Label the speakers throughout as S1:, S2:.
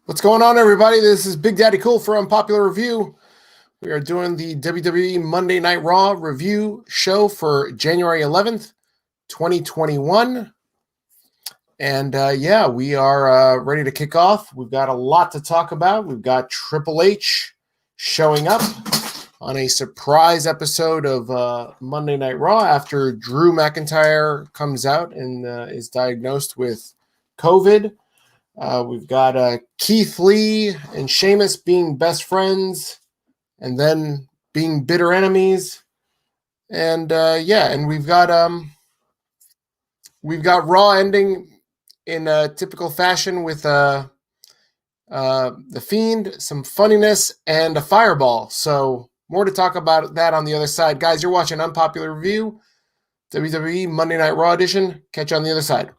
S1: What's going on, everybody? This is Big Daddy Cool for Unpopular Review. We are doing the WWE Monday Night Raw review show for January 11th, 2021. And we are ready to kick off. We've got a lot to talk about. We've got Triple H showing up on a surprise episode of Monday Night Raw after Drew McIntyre comes out and is diagnosed with COVID. We've got Keith Lee and Sheamus being best friends and then being bitter enemies. And we've got Raw ending in typical fashion with The Fiend, some funniness, and a fireball. So more to talk about that on the other side. Guys, you're watching Unpopular Review, WWE Monday Night Raw edition. Catch you on the other side.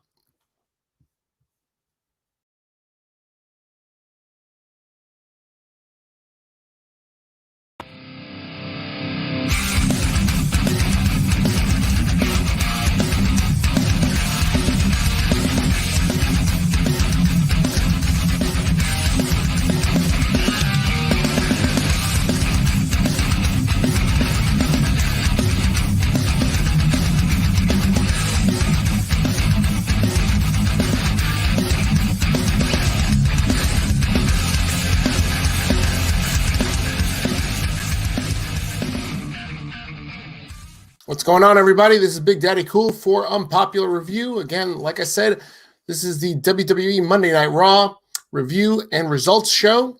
S1: What's going on, everybody? This is Big Daddy Cool for Unpopular Review. Again, like I said, this is the WWE Monday Night Raw review and results show.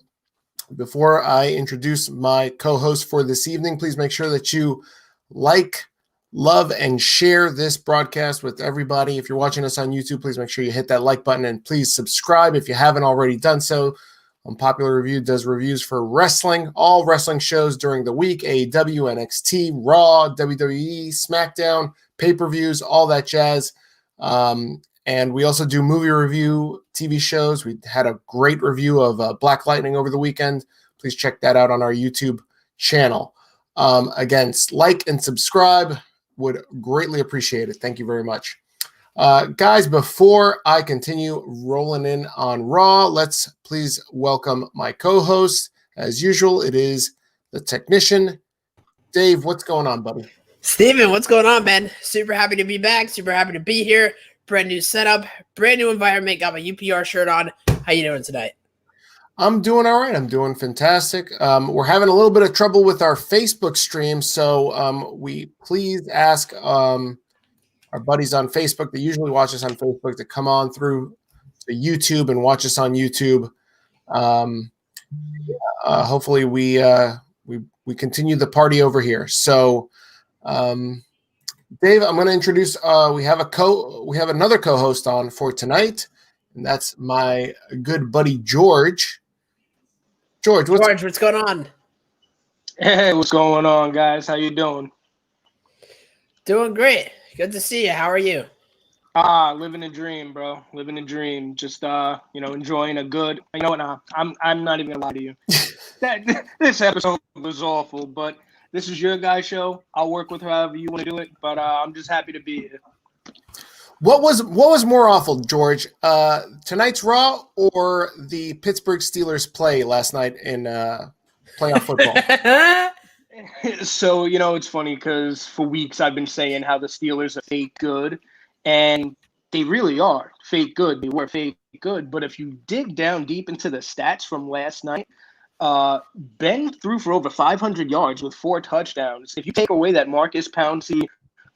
S1: Before I introduce my co-host for this evening, please make sure that you like, love, and share this broadcast with everybody. If you're watching us on YouTube, please make sure you hit that like button and please subscribe if you haven't already done so. Unpopular Review does reviews for wrestling, all wrestling shows during the week, AEW, NXT, Raw, WWE, SmackDown, pay-per-views, all that jazz. And we also do movie review TV shows. We had a great review of Black Lightning over the weekend. Please check that out on our YouTube channel. Again, like and subscribe. Would greatly appreciate it. Thank you very much. Guys, before I continue rolling in on Raw, let's please welcome my co-host. As usual, it is the technician, Dave. What's going on, buddy?
S2: Steven, what's going on, man? Super happy to be back. Super happy to be here. Brand new setup, brand new environment. Got my UPR shirt on. How you doing tonight?
S1: I'm doing all right. I'm doing fantastic. We're having a little bit of trouble with our Facebook stream, so we please ask our buddies on Facebook that usually watch us on Facebook to come on through to YouTube and watch us on YouTube. Hopefully we continue the party over here. So, Dave, I'm going to introduce. We have another co-host on for tonight, and that's my good buddy George. George,
S2: what's going on?
S3: Hey, what's going on, guys? How you doing?
S2: Doing great. Good to see you. How are you?
S3: Living a dream, bro. Living a dream. Just enjoying a good. You know what? Nah, I'm not even gonna lie to you. This episode was awful, but this is your guys' show. I'll work with however you want to do it, but I'm just happy to be here.
S1: What was more awful, George? Tonight's Raw or the Pittsburgh Steelers play last night in playoff football?
S3: So, it's funny because for weeks I've been saying how the Steelers are fake good, and they really are fake good. They were fake good. But if you dig down deep into the stats from last night, Ben threw for over 500 yards with 4 touchdowns. If you take away that Marcus Pouncey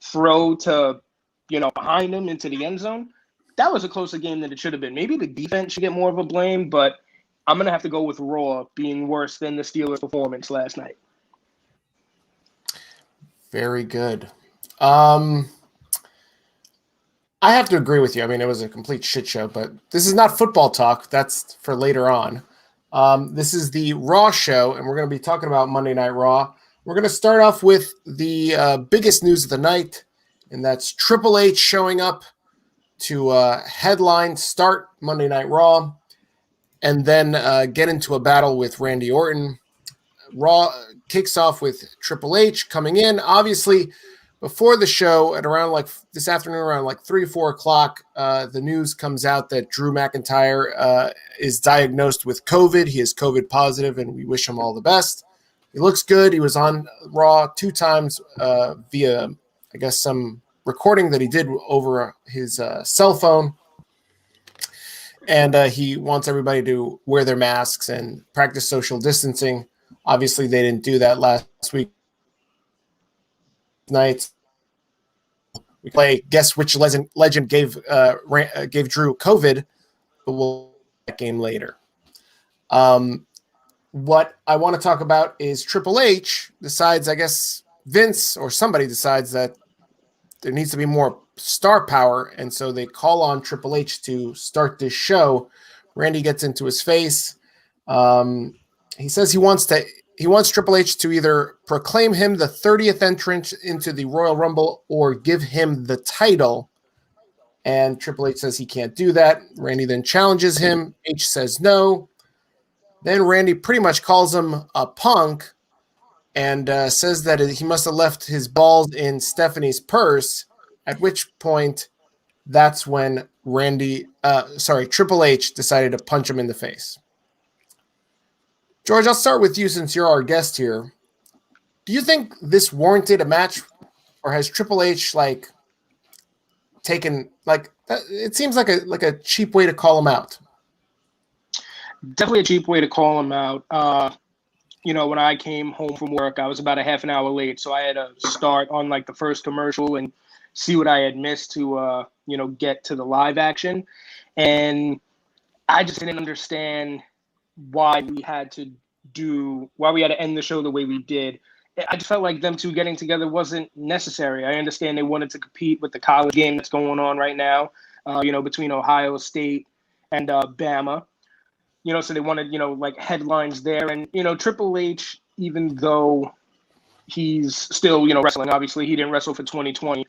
S3: throw to, behind him into the end zone, that was a closer game than it should have been. Maybe the defense should get more of a blame, but I'm going to have to go with Raw being worse than the Steelers' performance last night.
S1: Very good. I have to agree with you. I mean, it was a complete shit show, but this is not football talk. That's for later on. This is the Raw show, and we're going to be talking about Monday Night Raw. We're going to start off with the biggest news of the night, and that's Triple H showing up to headline start Monday Night Raw, and then get into a battle with Randy Orton. Raw kicks off with Triple H coming in. Obviously, before the show at around like this afternoon, around like 3 or 4 o'clock, the news comes out that Drew McIntyre is diagnosed with COVID. He is COVID positive, and we wish him all the best. He looks good. He was on Raw 2 times via, I guess, some recording that he did over his cell phone. And he wants everybody to wear their masks and practice social distancing. Obviously, they didn't do that last week night. We play guess which legend gave Drew COVID, but we'll that game later. What I want to talk about is Triple H decides, I guess Vince or somebody decides that there needs to be more star power, and so they call on Triple H to start this show. Randy gets into his face. He says he wants Triple H to either proclaim him the 30th entrant into the Royal Rumble or give him the title. And Triple H says he can't do that. Randy then challenges him. H says no. Then Randy pretty much calls him a punk and says that he must have left his balls in Stephanie's purse, at which point that's when Triple H decided to punch him in the face. George, I'll start with you since you're our guest here. Do you think this warranted a match, or has Triple H taken it seems like a cheap way to call him out?
S3: Definitely a cheap way to call him out. When I came home from work, I was about a half an hour late, so I had to start on the first commercial and see what I had missed to get to the live action, and I just didn't understand why we had to end the show the way we did. I just felt like them two getting together wasn't necessary. I understand they wanted to compete with the college game that's going on right now, between Ohio State and Bama. So they wanted, headlines there. And, Triple H, even though he's still, wrestling, obviously he didn't wrestle for 2020,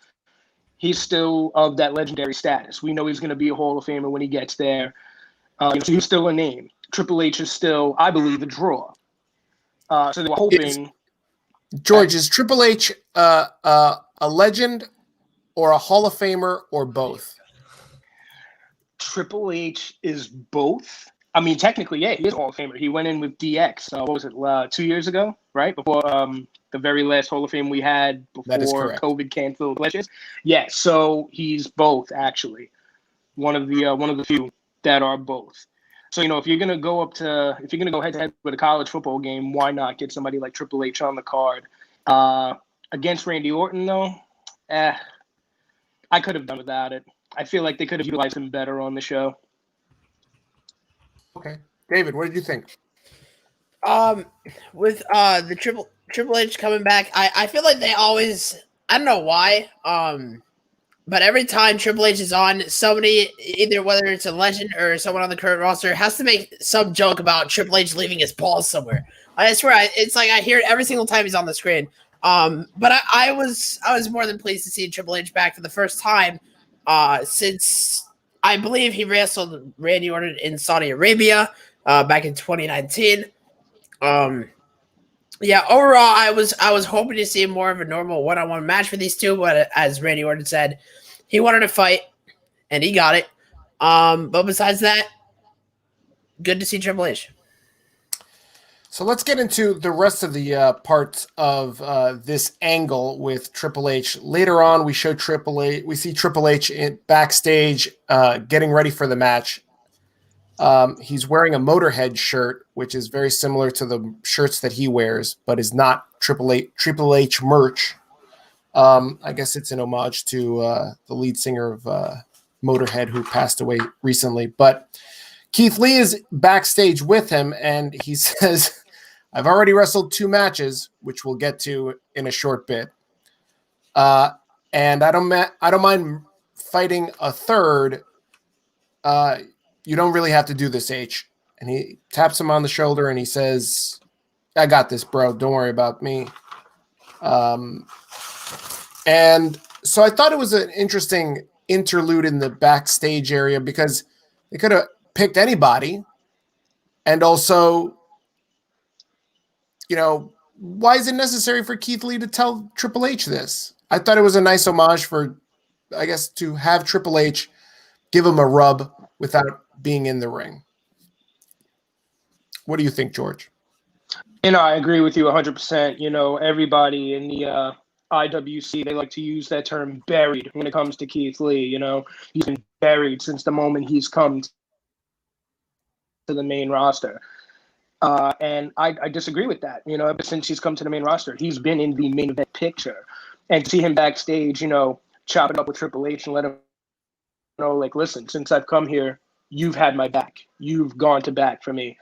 S3: he's still of that legendary status. We know he's going to be a Hall of Famer when he gets there. So he's still a name. Triple H is still, I believe, a draw. So they were hoping.
S1: George, is Triple H a legend or a Hall of Famer or both?
S3: Triple H is both. I mean, technically, yeah, he is a Hall of Famer. He went in with DX, what was it, 2 years ago, right? Before the very last Hall of Fame we had before COVID canceled glitches. Yeah, so he's both, actually. One of the few that are both. So, if you're gonna go head to head with a college football game, why not get somebody like Triple H on the card? Against Randy Orton, though, I could have done without it. I feel like they could have utilized him better on the show.
S1: Okay, David, what did you think?
S2: With the Triple H coming back, I feel like they always, I don't know why, but every time Triple H is on, somebody, either whether it's a legend or someone on the current roster, has to make some joke about Triple H leaving his balls somewhere. I swear, it's like I hear it every single time he's on the screen. But I was more than pleased to see Triple H back for the first time since I believe he wrestled Randy Orton in Saudi Arabia back in 2019. Overall, I was hoping to see more of a normal one-on-one match for these two, but as Randy Orton said, he wanted to fight, and he got it. But besides that, good to see Triple H.
S1: So let's get into the rest of the parts of this angle with Triple H. Later on, we see Triple H backstage getting ready for the match. He's wearing a Motorhead shirt, which is very similar to the shirts that he wears, but is not Triple H merch. I guess it's an homage to the lead singer of Motorhead, who passed away recently. But Keith Lee is backstage with him, and he says, I've already wrestled 2 matches, which we'll get to in a short bit. And I don't mind fighting a third. You don't really have to do this, H. And he taps him on the shoulder and he says, I got this, bro. Don't worry about me. And so I thought it was an interesting interlude in the backstage area because they could have picked anybody. And also, why is it necessary for Keith Lee to tell Triple H this? I thought it was a nice homage for, I guess, to have Triple H give him a rub without being in the ring. What do you think, George?
S3: I agree with you 100%. Everybody in the IWC, they like to use that term buried when it comes to Keith Lee. He's been buried since the moment he's come to the main roster. And I disagree with that. Ever since he's come to the main roster, he's been in the main event picture. And to see him backstage, chop it up with Triple H and let him know, like, listen, since I've come here, you've had my back. You've gone to bat for me.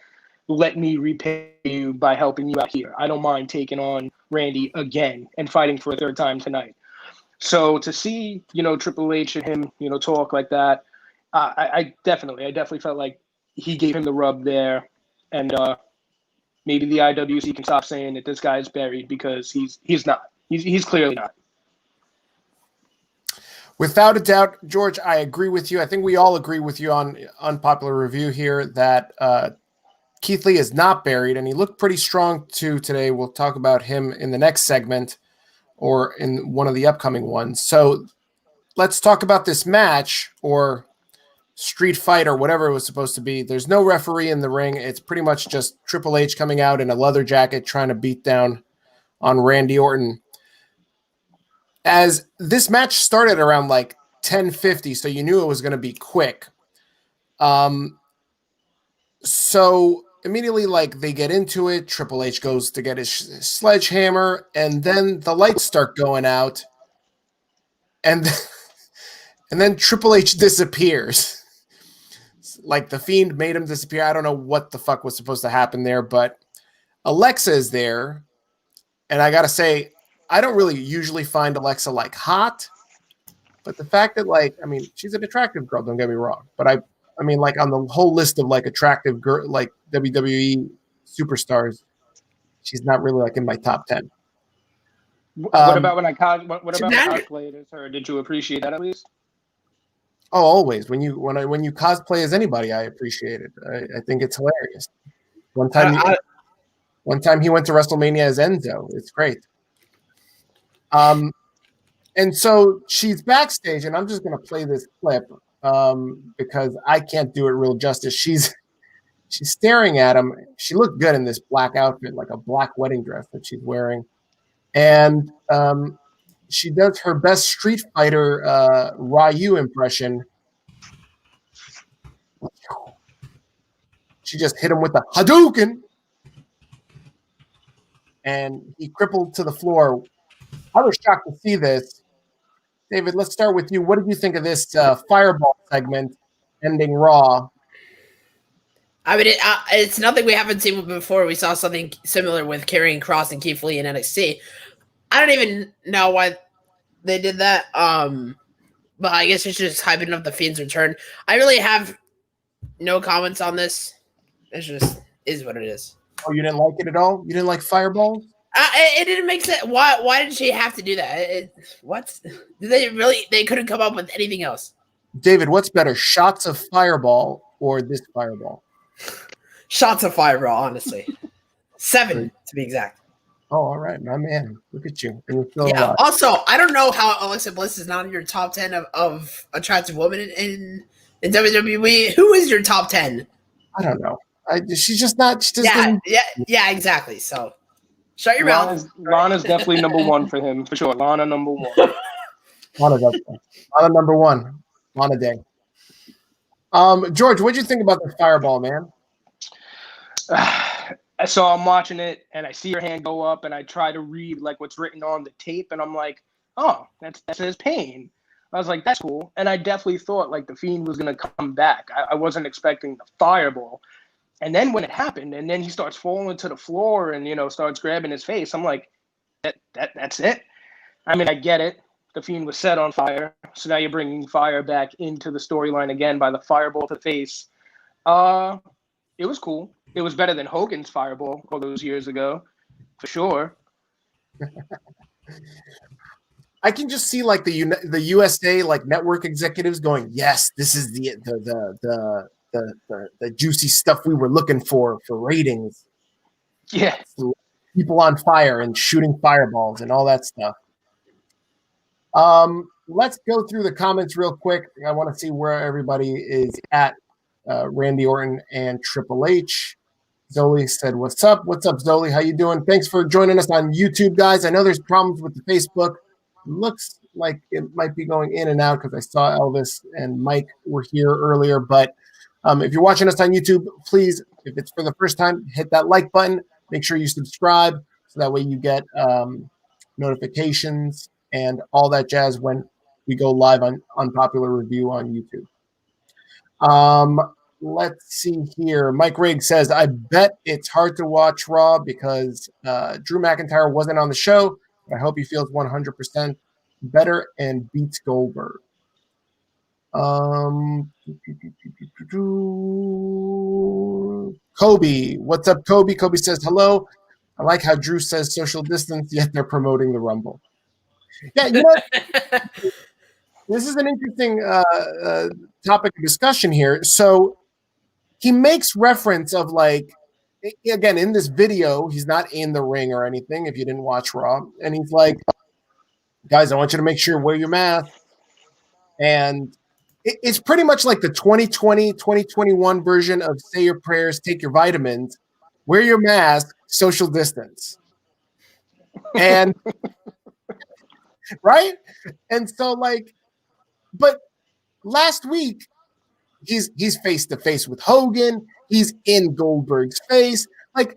S3: Let me repay you by helping you out here. I don't mind taking on Randy again and fighting for a third time tonight. So to see, Triple H and him, talk like that, I definitely felt like he gave him the rub there. And maybe the IWC can stop saying that this guy's buried, because he's not. He's clearly not.
S1: Without a doubt, George, I agree with you. I think we all agree with you on unpopular review here that Keith Lee is not buried, and he looked pretty strong too today. We'll talk about him in the next segment or in one of the upcoming ones. So let's talk about this match, or street fight, or whatever it was supposed to be. There's no referee in the ring. It's pretty much just Triple H coming out in a leather jacket trying to beat down on Randy Orton. As this match started around like 10:50, so you knew it was going to be quick. So immediately, like, they get into it. Triple H goes to get his sledgehammer, and then the lights start going out, and then Triple H disappears. Like, the Fiend made him disappear. I don't know what the fuck was supposed to happen there, but Alexa is there, and I gotta say, I don't really usually find Alexa like hot, but the fact that, like, I mean, she's an attractive girl, don't get me wrong, but I mean, like, on the whole list of like attractive girl, like WWE superstars, she's not really like in my top 10.
S3: What about when I cosplayed as her? Did you appreciate that at least?
S1: Oh, always. When you cosplay as anybody, I appreciate it. I think it's hilarious. One time he went to WrestleMania as Enzo. It's great. And so she's backstage, and I'm just going to play this clip because I can't do it real justice. She's staring at him. She looked good in this black outfit, like a black wedding dress that she's wearing. And she does her best Street Fighter Ryu impression. She just hit him with a Hadouken, and he crippled to the floor. I was shocked to see this. David, let's start with you. What did you think of this Fireball segment ending Raw?
S2: I mean, it's nothing we haven't seen before. We saw something similar with Karrion Kross and Keith Lee in NXT. I don't even know why they did that. But I guess it's just hyping up the Fiend's return. I really have no comments on this. It's just is what it is.
S1: Oh, you didn't like it at all? You didn't like Fireball?
S2: It didn't make sense. Why did she have to do that? What? They couldn't come up with anything else.
S1: David, what's better, shots of Fireball or this Fireball?
S2: Shots of Fireball, honestly. 7 to be exact.
S1: Oh, all right, my man. Look at you.
S2: Yeah. Alive. Also, I don't know how Alexa Bliss is not in your top 10 of attractive women in WWE. Who is your top 10?
S1: I don't know. She's just not. She just
S2: yeah, exactly. So, shut your mouth.
S3: Lana's definitely number 1 for him, for sure. Lana number 1.
S1: Lana number 1. Lana Day. George, what did you think about the Fireball, man?
S3: So I'm watching it, and I see her hand go up, and I try to read like what's written on the tape, and I'm like, oh, that says pain. I was like, that's cool. And I definitely thought like the Fiend was gonna come back. I wasn't expecting the Fireball. And then when it happened, and then he starts falling to the floor and starts grabbing his face, I'm like, that's it. I mean, I get it. The Fiend was set on fire, so now you're bringing fire back into the storyline again by the Fireball to the face. It was cool. It was better than Hogan's Fireball all those years ago, for sure.
S1: I can just see like the USA like network executives going, "Yes, this is the juicy stuff we were looking for ratings."
S3: Yeah,
S1: people on fire and shooting fireballs and all that stuff. Let's go through the comments real quick. I want to see where everybody is at. Randy Orton and Triple H. Zoli said, "What's up? What's up, Zoli? How you doing? Thanks for joining us on YouTube, guys. I know there's problems with the Facebook. Looks like it might be going in and out because I saw Elvis and Mike were here earlier. But if you're watching us on YouTube, please, if it's for the first time, hit that like button. Make sure you subscribe so that way you get notifications and all that jazz when we go live on Unpopular Review on YouTube. Let's see here. Mike Riggs says, I bet it's hard to watch Raw because Drew McIntyre wasn't on the show. But I hope he feels 100% better and beats Goldberg. Kobe. What's up, Kobe? Kobe says, hello. I like how Drew says social distance, yet they're promoting the Rumble. Yeah, you know, this is an interesting topic of discussion here. So he makes reference of, like, again, in this video, he's not in the ring or anything if you didn't watch Raw. And he's like, guys, I want you to make sure you wear your mask. And it's pretty much like the 2020, 2021 version of say your prayers, take your vitamins, wear your mask, social distance. And right? And so, like, but last week, he's face to face with Hogan. He's in Goldberg's face. Like,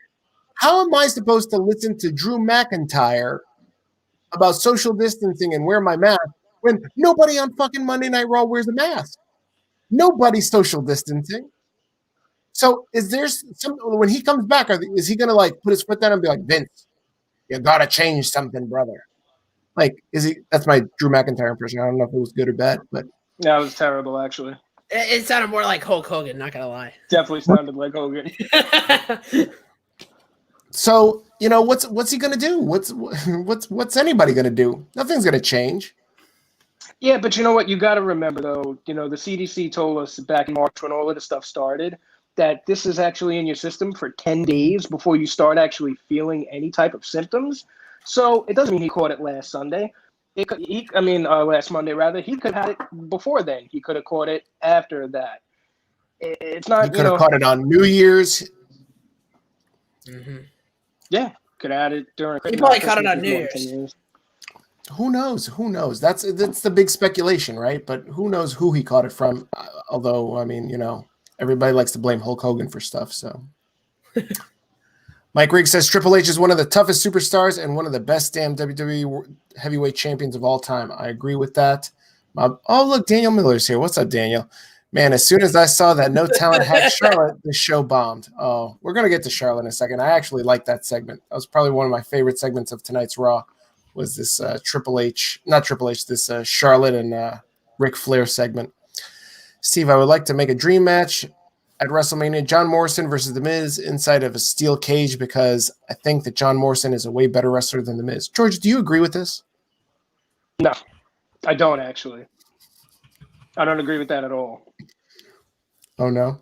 S1: how am I supposed to listen to Drew McIntyre about social distancing and wear my mask when nobody on fucking Monday Night Raw wears a mask? Nobody's social distancing. So is there some, when he comes back, is he going to, like, put his foot down and be like, Vince, you got to change something, brother? Like, is he? That's my Drew McIntyre impression. I don't know if it was good or bad, but
S3: yeah, it was terrible, actually.
S2: It sounded more like Hulk Hogan, not gonna lie.
S3: Definitely sounded like Hogan.
S1: So, you know, what's he gonna do? What's anybody gonna do? Nothing's gonna change.
S3: Yeah, but you know what? You got to remember, though. You know, the CDC told us back in March when all of this stuff started that this is actually in your system for 10 days before you start actually feeling any type of symptoms. So it doesn't mean he caught it last Sunday. Last Monday, rather. He could have had it before then. He could have caught it after that. It's not,
S1: He could have caught it on New Year's.
S2: Mm-hmm.
S3: Yeah, could have had it during.
S2: He probably caught it on New Year's.
S1: Who knows? Who knows? That's the big speculation, right? But who knows who he caught it from? Although, I mean, you know, everybody likes to blame Hulk Hogan for stuff, so. Mike Riggs says Triple H is one of the toughest superstars and one of the best damn WWE heavyweight champions of all time. I agree with that. Oh, look, Daniel Miller's here. What's up, Daniel? Man, as soon as I saw that No Talent had Charlotte, the show bombed. Oh, we're going to get to Charlotte in a second. I actually like that segment. That was probably one of my favorite segments of tonight's Raw, was this this Charlotte and Ric Flair segment. Steve, I would like to make a dream match at WrestleMania, John Morrison versus The Miz inside of a steel cage, because I think that John Morrison is a way better wrestler than The Miz. George, do you agree with this?
S3: No, I don't actually. I don't agree with that at all.
S1: Oh, no?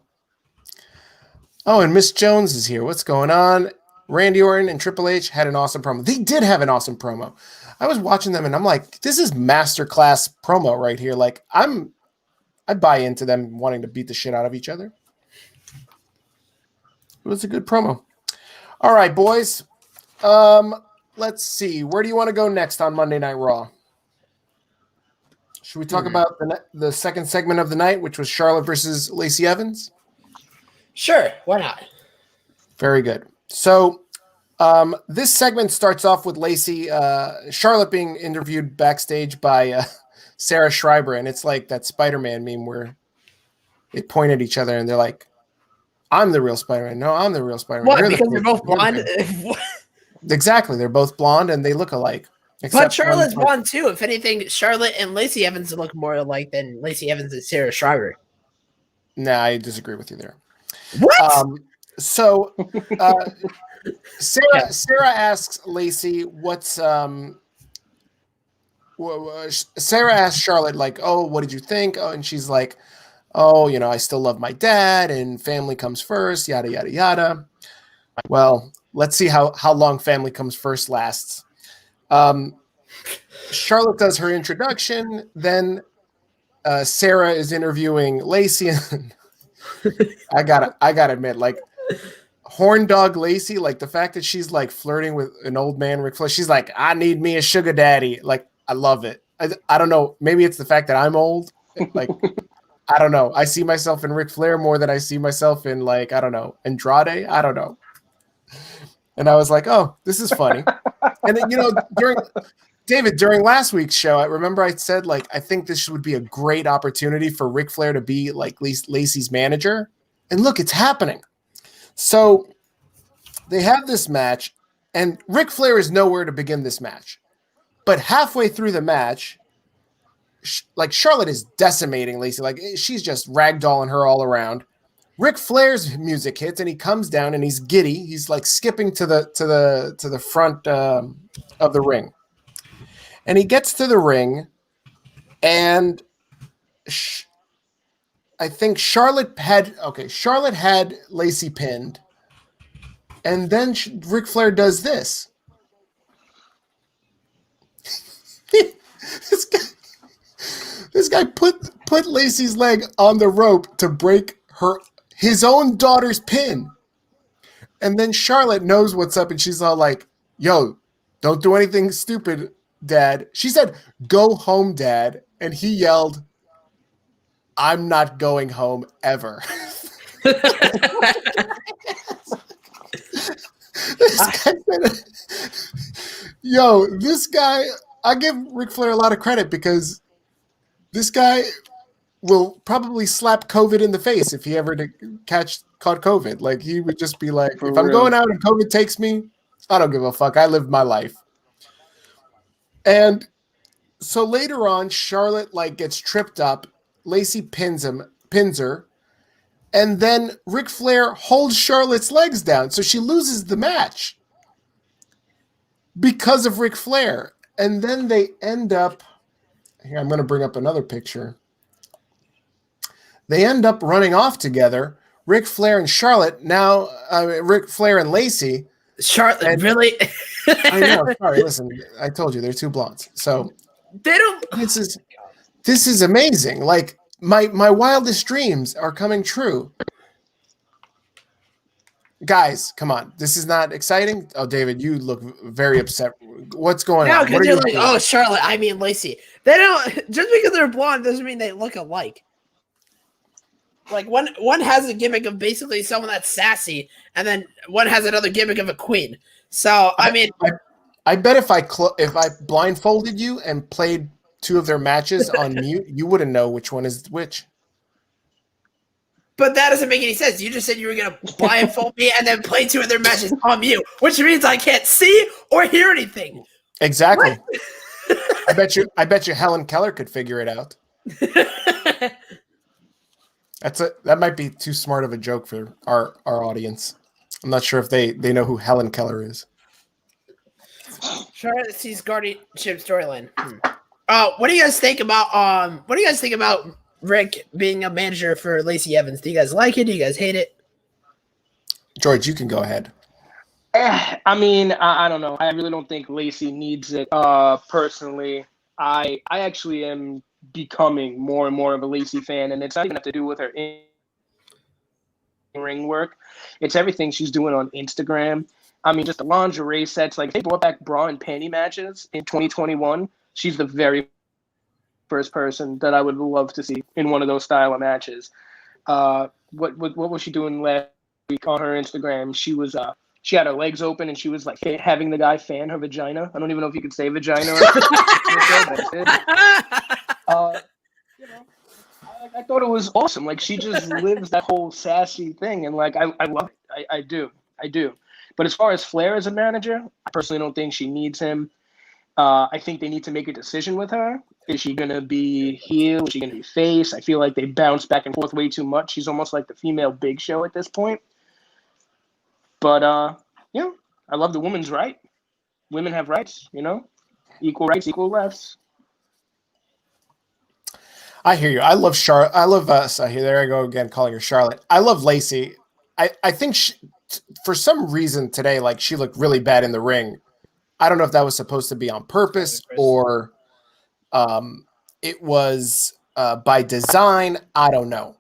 S1: Oh, and Miss Jones is here. What's going on? Randy Orton and Triple H had an awesome promo. They did have an awesome promo. I was watching them, and I'm like, this is masterclass promo right here. Like, I buy into them wanting to beat the shit out of each other. It was a good promo. All right, boys. Let's see. Where do you want to go next on Monday Night Raw? Should we talk about the second segment of the night, which was Charlotte versus Lacey Evans?
S2: Sure, why not?
S1: Very good. So this segment starts off with Charlotte being interviewed backstage by Sarah Schreiber, and it's like that Spider-Man meme where they point at each other and they're like, I'm the real Spider-Man. No, I'm the real Spider-Man.
S2: What, because they're both blonde?
S1: Exactly. They're both blonde and they look alike.
S2: But Charlotte's blonde too. If anything, Charlotte and Lacey Evans look more alike than Lacey Evans and Sarah Schreiber.
S1: Nah, I disagree with you there.
S2: What?
S1: So Sarah asks Lacey Sarah asks Charlotte, like, oh, what did you think? Oh, and she's like, oh, you know, I still love my dad and family comes first, yada, yada, yada. Well, let's see how long family comes first lasts. Charlotte does her introduction. Then Sarah is interviewing Lacey. And I gotta admit, like horn dog Lacey, like the fact that she's like flirting with an old man, Ric Flair. She's like, I need me a sugar daddy. Like, I love it. I don't know. Maybe it's the fact that I'm old. Like, I don't know. I see myself in Ric Flair more than I see myself in, like, I don't know, Andrade. I don't know. And I was like, oh, this is funny. And then, during last week's show, I remember I said, like, I think this would be a great opportunity for Ric Flair to be like Lacey's manager. And look, it's happening. So they have this match, and Ric Flair is nowhere to begin this match. But halfway through the match, like Charlotte is decimating Lacey. Like she's just ragdolling her all around. Ric Flair's music hits, and he comes down, and he's giddy. He's like skipping to the front of the ring. And he gets to the ring, and I think Charlotte had Lacey pinned, and then Ric Flair does this. This guy put Lacey's leg on the rope to break his own daughter's pin, and then Charlotte knows what's up, and she's all like, "Yo, don't do anything stupid, Dad." She said, "Go home, Dad," and he yelled, "I'm not going home ever." This guy, I give Ric Flair a lot of credit because this guy will probably slap COVID in the face if he ever caught COVID. Like he would just be like, if I'm going out and COVID takes me, I don't give a fuck. I lived my life. And so later on, Charlotte like gets tripped up. Lacey pins her. And then Ric Flair holds Charlotte's legs down. So she loses the match because of Ric Flair. And then they end up, here, I'm going to bring up another picture. They end up running off together. Ric Flair and Charlotte, now Ric Flair and Lacey.
S2: Charlotte, really?
S1: I know. Sorry, listen, I told you they're two blondes. So
S2: they don't.
S1: This is amazing. Like my wildest dreams are coming true. Guys, come on. This is not exciting. Oh, David, you look very upset. What's going on?
S2: No, because you're like, oh, Charlotte, I mean Lacey. They don't, just because they're blonde doesn't mean they look alike. Like one has a gimmick of basically someone that's sassy, and then one has another gimmick of a queen. So I mean,
S1: I bet if I blindfolded you and played two of their matches on mute, you wouldn't know which one is which.
S2: But that doesn't make any sense. You just said you were going to blindfold me and then play two of their matches on mute, which means I can't see or hear anything.
S1: Exactly. I bet you Helen Keller could figure it out. That might be too smart of a joke for our audience. I'm not sure if they know who Helen Keller is.
S2: Charlotte sees guardianship storyline. What do you guys think about Rick being a manager for Lacey Evans? Do you guys like it? Do you guys hate it?
S1: George, you can go ahead.
S3: I mean, I don't know. I really don't think Lacey needs it. Personally, I actually am becoming more and more of a Lacey fan, and it's not even have to do with her in-ring work. It's everything she's doing on Instagram. I mean, just the lingerie sets. Like, they brought back bra and panty matches in 2021. She's the very first person that I would love to see in one of those style of matches. What was she doing last week on her Instagram? She was she had her legs open and she was like having the guy fan her vagina. I don't even know if you could say vagina. I thought it was awesome. Like, she just lives that whole sassy thing, and like I love it. I do. But as far as Flair as a manager, I personally don't think she needs him. I think they need to make a decision with her. Is she going to be heel? Is she going to be face? I feel like they bounce back and forth way too much. She's almost like the female Big Show at this point. But, I love the woman's right. Women have rights, equal rights, equal lefts.
S1: I hear you. I love Charlotte. I love there I go again calling her Charlotte. I love Lacey. I think for some reason today, like, she looked really bad in the ring. I don't know if that was supposed to be on purpose or It was by design. I don't know.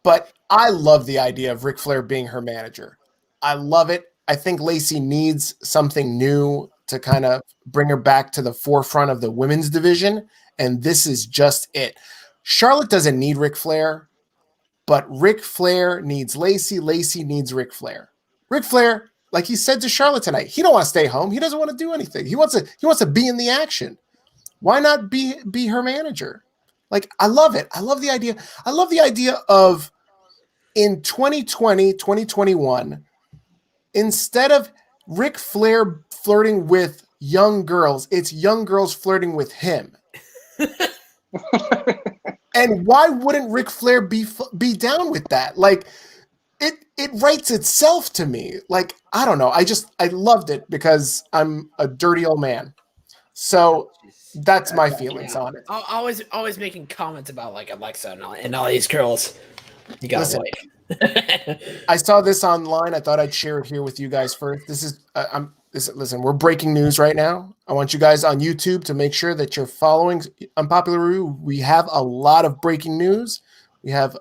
S1: But I love the idea of Ric Flair being her manager. I love it. I think Lacey needs something new to kind of bring her back to the forefront of the women's division, and this is just it. Charlotte doesn't need Ric Flair, but Ric Flair needs Lacey. Lacey needs Ric Flair. Ric Flair, like he said to Charlotte tonight, he don't want to stay home. He doesn't want to do anything. He wants to be in the action. Why not be her manager? Like, I love it. I love the idea. I love the idea of in 2020, 2021, instead of Ric Flair flirting with young girls, it's young girls flirting with him. And why wouldn't Ric Flair be down with that? Like, it writes itself to me. Like, I don't know. I loved it because I'm a dirty old man. So that's my feelings on it.
S2: Always making comments about like Alexa and all these girls. You got to like.
S1: I saw this online. I thought I'd share it here with you guys first. This is listen, we're breaking news right now. I want you guys on YouTube to make sure that you're following Unpopular Review. We have a lot of breaking news. We have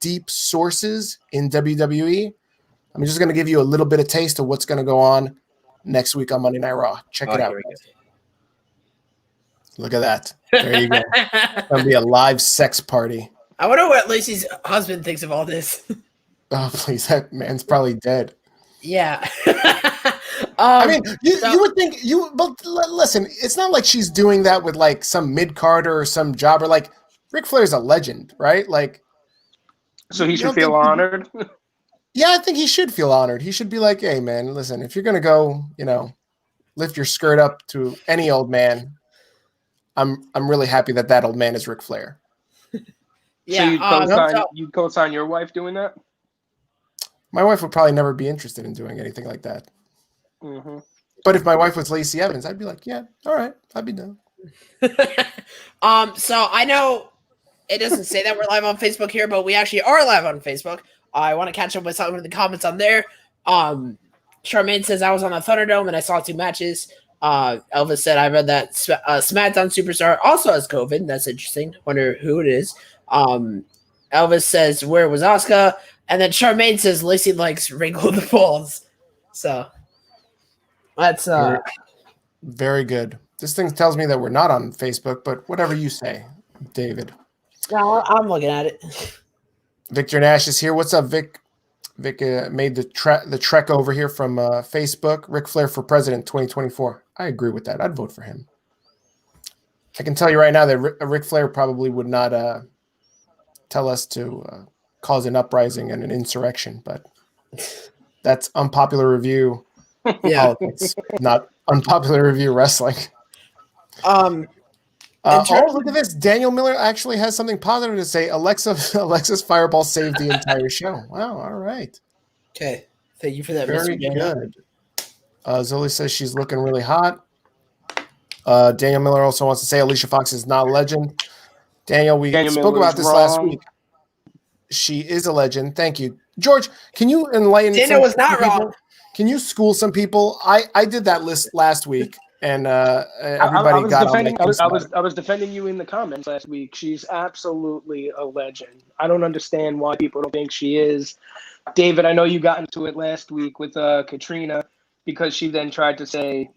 S1: deep sources in WWE. I'm just going to give you a little bit of taste of what's going to go on next week on Monday Night Raw. Check it out. Look at that. There you go. It's going to be a live sex party.
S2: I wonder what Lacey's husband thinks of all this.
S1: Oh, please. That man's probably dead.
S2: Yeah.
S1: I mean, you would think but listen, it's not like she's doing that with like some mid-carder or some jobber. Like, Ric Flair's a legend, right? Like,
S3: so he should feel honored.
S1: Yeah, I think he should feel honored. He should be like, hey, man, listen, if you're going to go, lift your skirt up to any old man, I'm really happy that old man is Ric Flair.
S2: Yeah.
S3: So you co-sign your wife doing that?
S1: My wife would probably never be interested in doing anything like that.
S3: Mm-hmm.
S1: But if my wife was Lacey Evans, I'd be like, yeah, all right, I'd be down.
S2: So I know it doesn't say that we're live on Facebook here, but we actually are live on Facebook. I want to catch up with some of the comments on there. Charmaine says, I was on the Thunderdome and I saw 2 matches. Elvis said, I read that SmackDown Superstar also has COVID. That's interesting. Wonder who it is. Elvis says, where was Asuka? And then Charmaine says, Lacey likes wrinkle the balls. So that's
S1: very good. This thing tells me that we're not on Facebook, but whatever you say, David.
S2: No, I'm looking at it.
S1: Victor Nash is here. What's up, Vic? Vic made the trek over here from Facebook. Ric Flair for president 2024. I agree with that. I'd vote for him. I can tell you right now that Ric Flair probably would not tell us to cause an uprising and an insurrection, but that's unpopular review politics, not unpopular review wrestling.
S2: In
S1: look at this. Daniel Miller actually has something positive to say. Alexa's fireball saved the entire show. Wow. All right.
S2: Okay. Thank you for that.
S1: Very
S2: Mr.
S1: good. Zoli says she's looking really hot. Daniel Miller also wants to say Alicia Fox is not a legend. Daniel spoke about this last week. She is a legend. Thank you. George, can you enlighten
S2: Daniel was not wrong.
S1: Can you school some people? I did that list last week. And everybody
S3: I was defending you in the comments last week. She's absolutely a legend. I don't understand why people don't think she is. David, I know you got into it last week with Katrina because she then tried to say,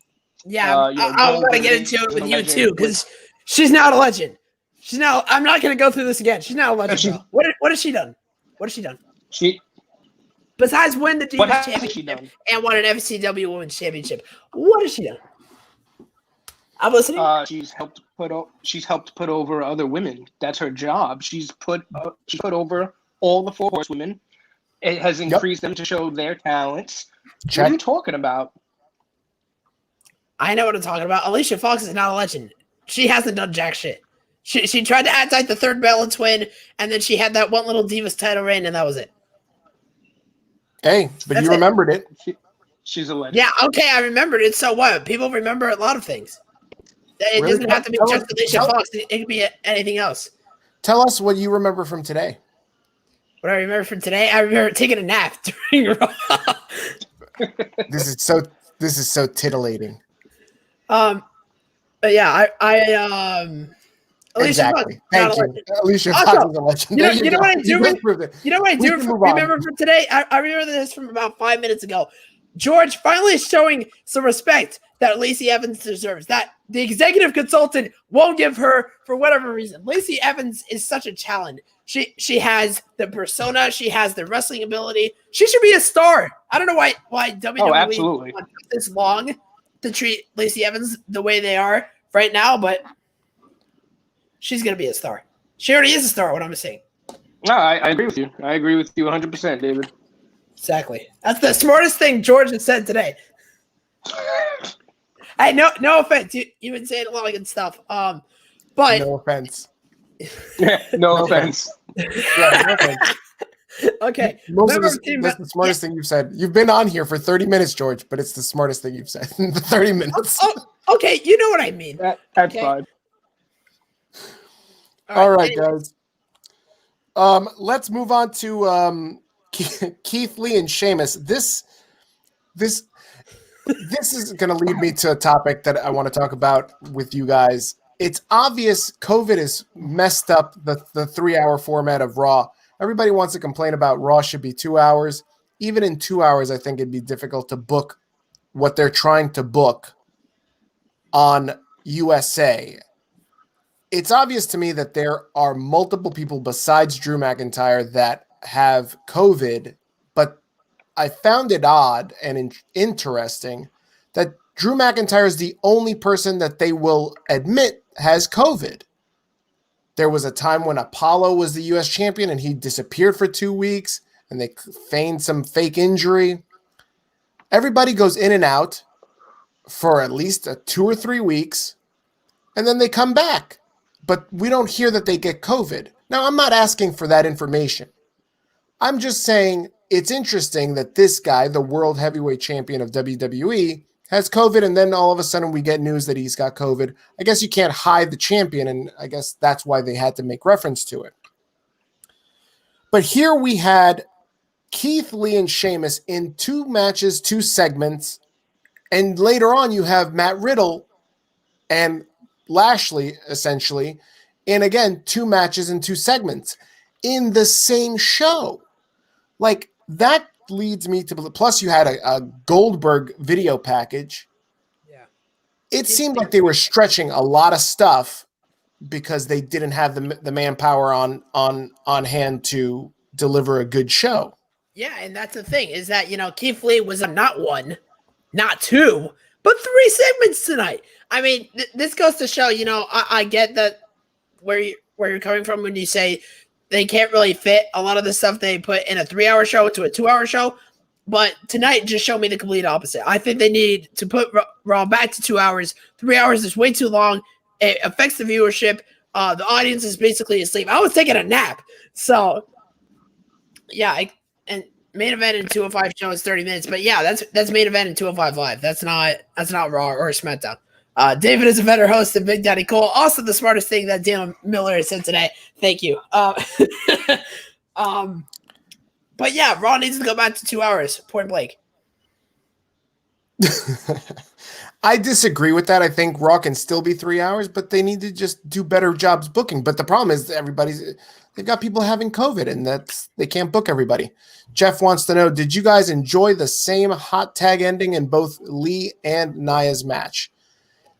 S2: yeah, I'm going to get into it with you too because she's not a legend. I'm not going to go through this again. She's not a legend. What has she done? What has she done? Besides win the Divas Championship and won an FCW Women's Championship, what has she done? I'm listening.
S3: She's helped put over other women. That's her job. She's put over all the 4 horsewomen. It has increased them to show their talents. What are you talking about?
S2: I know what I'm talking about. Alicia Fox is not a legend. She hasn't done jack shit. She tried to act like the third Bella twin, and then she had that one little Divas title reign, and that was it.
S1: Hey, but you remembered it.
S3: She's a legend.
S2: Yeah, okay, I remembered it. So what? People remember a lot of things. It doesn't have to be just Alicia Fox. It could be anything else.
S1: Tell us what you remember from today.
S2: What I remember from today? I remember taking a nap during Raw.
S1: This is so titillating.
S2: But yeah, I Alicia
S1: Exactly.
S2: Fox, not
S1: Thank
S2: a
S1: you.
S2: legend.
S1: Alicia
S2: Also,
S1: Fox is a legend.
S2: You know what I do? You know what I
S1: We
S2: do?
S1: can move on.
S2: Remember from today? I remember this from about 5 minutes ago. George finally showing some respect that Lacey Evans deserves. That the executive consultant won't give her for whatever reason. Lacey Evans is such a talent. She has the persona. She has the wrestling ability. She should be a star. I don't know why WWE
S3: absolutely.
S2: took this long to treat Lacey Evans the way they are right now, but she's gonna be a star. She already is a star. What I'm saying.
S3: No, I agree with you. I agree with you 100%, David.
S2: Exactly. That's the smartest thing George has said today. Hey, no offense. You've been saying a lot of good stuff. But
S1: No offense.
S3: No offense.
S1: Yeah, no offense.
S2: Okay.
S1: That's the smartest thing you've said. You've been on here for 30 minutes, George, but it's the smartest thing you've said in the 30 minutes.
S2: Okay, you know what I mean.
S3: That's fine.
S1: All right, guys. Let's move on to Keith Lee and Sheamus. This is going to lead me to a topic that I want to talk about with you guys. It's obvious COVID has messed up the 3-hour format of Raw. Everybody wants to complain about Raw should be 2 hours. Even in 2 hours, I think it'd be difficult to book what they're trying to book on USA. It's obvious to me that there are multiple people besides Drew McIntyre that have COVID, but I found it odd and interesting that Drew McIntyre is the only person that they will admit has COVID. There was a time when Apollo was the U.S. champion and he disappeared for 2 weeks and they feigned some fake injury. Everybody goes in and out for at least 2 or 3 weeks and then they come back. But we don't hear that they get COVID. Now, I'm not asking for that information. I'm just saying it's interesting that this guy, the world heavyweight champion of WWE, has COVID, and then all of a sudden we get news that he's got COVID. I guess you can't hide the champion, and I guess that's why they had to make reference to it. But here we had Keith Lee and Sheamus in 2 matches, 2 segments, and later on you have Matt Riddle and Lashley, essentially, in, again, 2 matches and 2 segments in the same show. Like, that leads me to, plus you had a Goldberg video package.
S2: Yeah.
S1: It seemed like they were stretching a lot of stuff because they didn't have the manpower on hand to deliver a good show.
S2: Yeah, and that's the thing, is that, Keith Lee was not 1, not 2, but 3 segments tonight. I mean, this goes to show, I get that where you're coming from when you say they can't really fit a lot of the stuff they put in a 3-hour show to a 2-hour show. But tonight just showed me the complete opposite. I think they need to put Raw back to 2 hours. 3 hours is way too long. It affects the viewership. The audience is basically asleep. I was taking a nap. So, yeah, and main event in 205 show is 30 minutes. But yeah, that's main event in 205 Live. That's not Raw or SmackDown. David is a better host than Big Daddy Cole. Also, the smartest thing that Dan Miller has said today. Thank you. But yeah, Raw needs to go back to 2 hours. Point blank.
S1: I disagree with that. I think Raw can still be 3 hours, but they need to just do better jobs booking. But the problem is they've got people having COVID, and they can't book everybody. Jeff wants to know, did you guys enjoy the same hot tag ending in both Lee and Nia's match?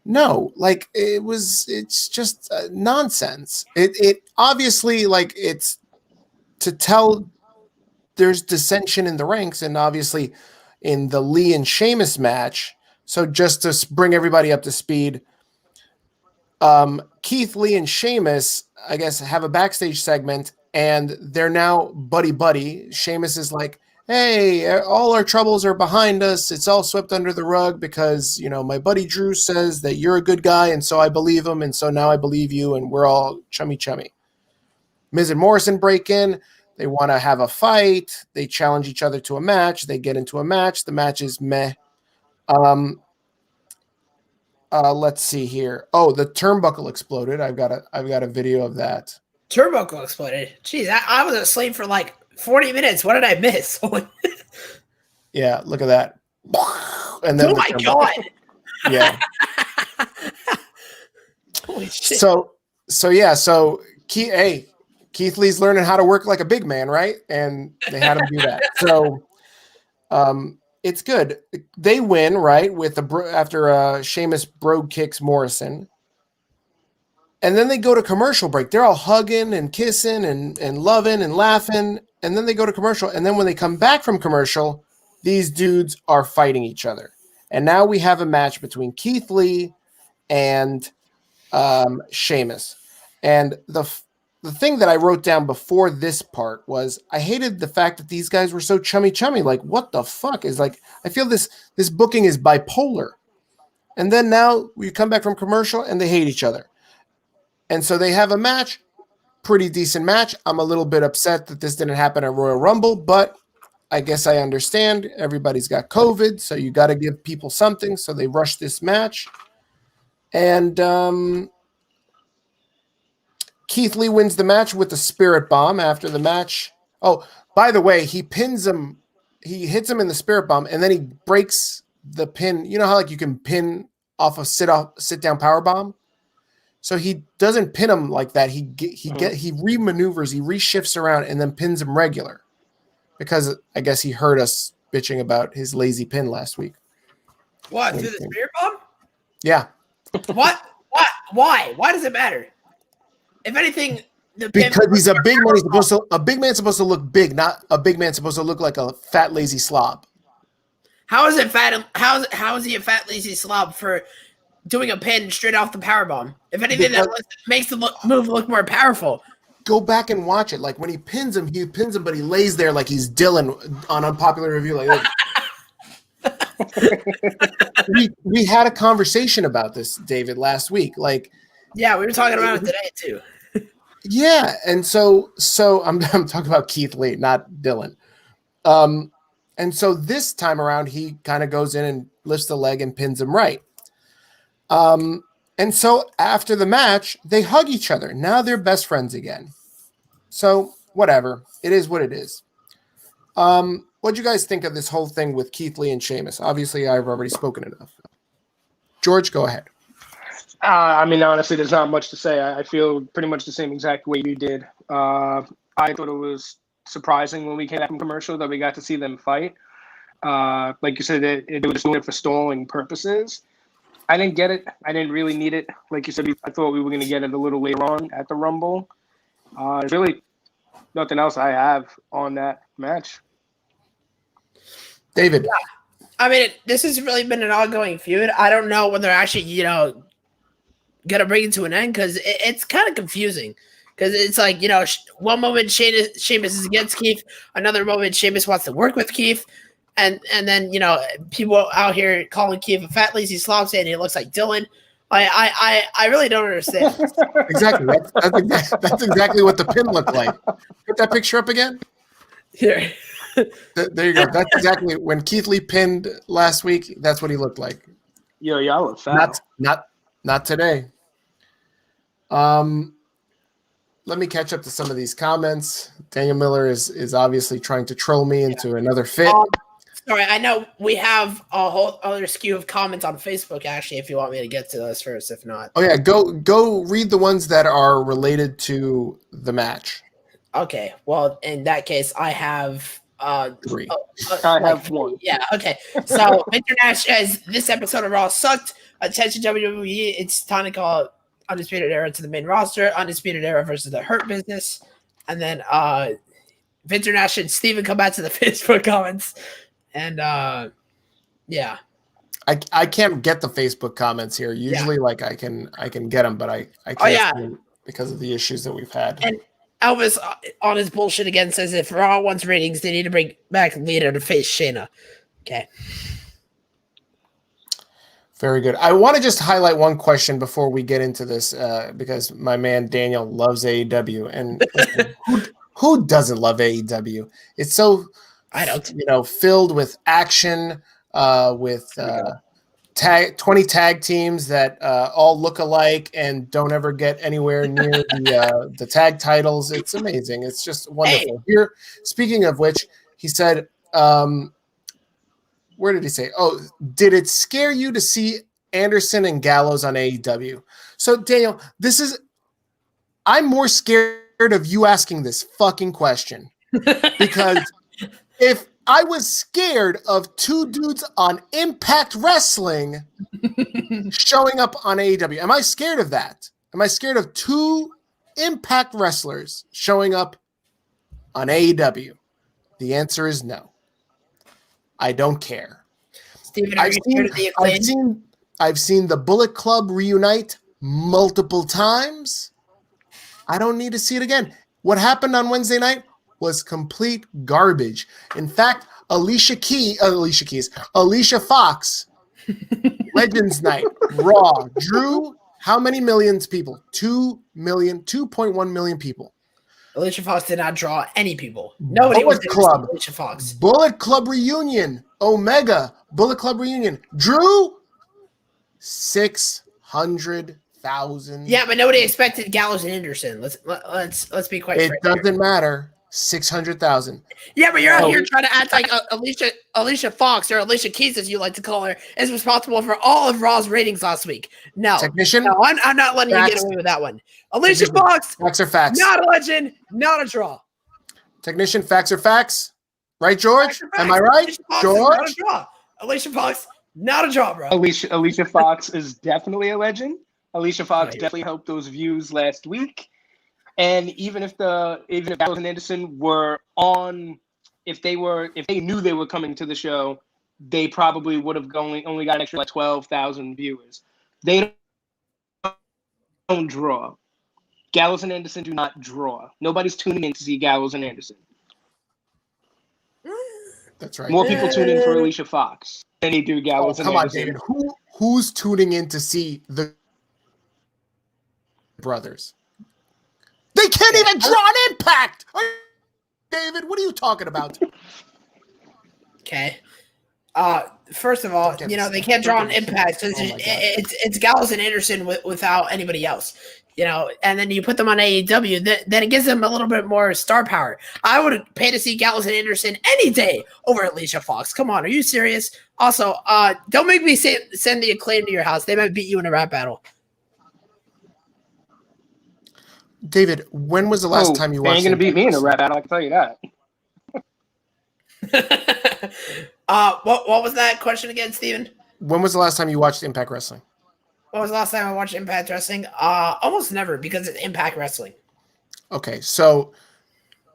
S1: No, like it's just nonsense. It obviously, like, it's to tell there's dissension in the ranks, and obviously in the Lee and Sheamus match. So just to bring everybody up to speed, Keith Lee and Sheamus, I guess, have a backstage segment, and they're now buddy. Sheamus is like, hey, all our troubles are behind us. It's all swept under the rug because, my buddy Drew says that you're a good guy, and so I believe him, and so now I believe you, and we're all chummy. Miz and Morrison break in. They want to have a fight. They challenge each other to a match. They get into a match. The match is meh. Let's see here. Oh, the turnbuckle exploded. I've got a video of that.
S2: Turnbuckle exploded. Jeez, I was asleep for like 40 minutes. What did I miss?
S1: Yeah, look at that. And then
S2: oh my God.
S1: Yeah.
S2: Holy shit.
S1: So Keith Lee's learning how to work like a big man, right? And they had him do that. So it's good. They win, right? After Sheamus Brogue kicks Morrison. And then they go to commercial break. They're all hugging and kissing and loving and laughing. And then they go to commercial. And then when they come back from commercial, these dudes are fighting each other. And now we have a match between Keith Lee and Sheamus. And the thing that I wrote down before this part was I hated the fact that these guys were so chummy. Like, what the fuck is like? I feel this booking is bipolar. And then now we come back from commercial and they hate each other. And so they have a match, pretty decent match. I'm a little bit upset that this didn't happen at Royal Rumble, but I guess I understand. Everybody's got COVID, so you got to give people something. So they rushed this match. And Keith Lee wins the match with the Spirit Bomb after the match. Oh, by the way, he pins him. He hits him in the Spirit Bomb, and then he breaks the pin. You know how like you can pin off a sit-down power bomb? So he doesn't pin him like that. He remaneuvers, he reshifts around, and then pins him regular. Because I guess he heard us bitching about his lazy pin last week.
S2: What, through the Spirit Bomb?
S1: Yeah.
S2: What? Why? Why does it matter? If anything,
S1: because he's a big man. A big man's supposed to look big, not a big man supposed to look like a fat lazy slob.
S2: How is it fat? How is he a fat lazy slob for doing a pin straight off the powerbomb? If anything, that makes the move look more powerful.
S1: Go back and watch it. Like when he pins him, but he lays there like he's Dylan on Unpopular Review. Like we had a conversation about this, David, last week. Like,
S2: yeah, we were talking about it today too.
S1: Yeah, and so I'm talking about Keith Lee, not Dylan. And so this time around, he kind of goes in and lifts the leg and pins him right. And so after the match, they hug each other. Now they're best friends again. So whatever, it is what it is. What'd you guys think of this whole thing with Keith Lee and Sheamus? Obviously, I've already spoken enough. George, go ahead.
S3: I mean, honestly, there's not much to say. I feel pretty much the same exact way you did. I thought it was surprising when we came back from commercial that we got to see them fight. Like you said, they were just doing it for stalling purposes. I didn't get it. I didn't really need it. Like you said, I thought we were going to get it a little later on at the Rumble. There's really nothing else I have on that match.
S1: David.
S2: Yeah. I mean, this has really been an ongoing feud. I don't know when they're actually, going to bring it to an end because it's kind of confusing. Because it's like, one moment Sheamus is against Keith, another moment Sheamus wants to work with Keith. And then, people out here calling Keith a fat, lazy slob saying he looks like Dylan. I really don't understand.
S1: Exactly. That's exactly what the pin looked like. Put that picture up again.
S2: Here.
S1: There you go. That's exactly when Keith Lee pinned last week. That's what he looked like.
S3: Yo, y'all look fat.
S1: Not today. Let me catch up to some of these comments. Daniel Miller is obviously trying to troll me into another fit.
S2: Sorry, I know we have a whole other skew of comments on Facebook, actually, if you want me to get to those first. If not.
S1: Oh, yeah. Go read the ones that are related to the match.
S2: Okay. Well, in that case, I have
S1: 3.
S3: I have 1.
S2: Yeah, okay. So, Victor Nash says, this episode of Raw sucked. Attention WWE, it's time to call Undisputed Era to the main roster. Undisputed Era versus the Hurt Business. And then Victor Nash and Steven come back to the Facebook comments. And yeah.
S1: I can't get the Facebook comments here. Usually I can get them, but I can't see them because of the issues that we've had.
S2: And Elvis on his bullshit again says if Raw wants ratings, they need to bring back Lita to face Shayna. Okay.
S1: Very good. I want to just highlight one question before we get into this because my man Daniel loves AEW. And who doesn't love AEW? It's so
S2: I don't.
S1: Filled with action, with 20 tag teams that all look alike and don't ever get anywhere near the tag titles. It's amazing. It's just wonderful. Hey. Here, speaking of which, he said, where did he say? Oh, did it scare you to see Anderson and Gallows on AEW? So, Daniel, this is I'm more scared of you asking this fucking question because if I was scared of two dudes on Impact Wrestling showing up on AEW, am I scared of that? Am I scared of two Impact wrestlers showing up on AEW? The answer is no. I don't care.
S2: Steven, are you scared of the Acclaim?
S1: I've seen the Bullet Club reunite multiple times. I don't need to see it again. What happened on Wednesday night was complete garbage. In fact, Alicia Fox, Legends Night, Raw, drew how many millions people? 2.1 million people.
S2: Alicia Fox did not draw any people. Nobody was
S1: Club,
S2: Alicia Fox.
S1: Bullet Club reunion, Omega, Bullet Club reunion, drew 600,000.
S2: Yeah, but nobody expected Gallows and Anderson. Let's be quite frank.
S1: It doesn't matter. 600,000.
S2: Yeah, but you're out here trying to act like Alicia Fox, or Alicia Keys, as you like to call her, is responsible for all of Raw's ratings last week. No,
S1: Technician,
S2: no, I'm not letting you get away with that one. Alicia Fox,
S1: facts are facts.
S2: not a legend, not a draw.
S1: Technician, facts are facts. Right, George? Am I right,
S2: George?
S1: George?
S2: Not a draw. Alicia Fox, not a draw, bro.
S3: Alicia Fox is definitely a legend. Alicia Fox definitely helped those views last week. And even if Gallows and Anderson were on, if they knew they were coming to the show, they probably would have only got an extra 12,000 viewers. They don't draw. Gallows and Anderson do not draw. Nobody's tuning in to see Gallows and Anderson.
S1: That's right.
S3: More people tune in for Alicia Fox than they do Gallows and Anderson.
S1: Come on, David. Who's tuning in to see the brothers? They can't even draw an Impact. David, what are you talking about?
S2: Okay. First of all, they can't draw an Impact because it's Gallows and Anderson without anybody else. And then you put them on AEW, then it gives them a little bit more star power. I would pay to see Gallows and Anderson any day over Alicia Fox. Come on, are you serious? Also, don't make me send the Acclaim to your house. They might beat you in a rap battle.
S1: David, when was the last time you watched?
S3: They ain't gonna beat me in a rap battle. I can tell you
S2: that. What was that question again, Steven?
S1: When was the last time you watched Impact Wrestling?
S2: When was the last time I watched Impact Wrestling? Almost never, because it's Impact Wrestling.
S1: Okay, so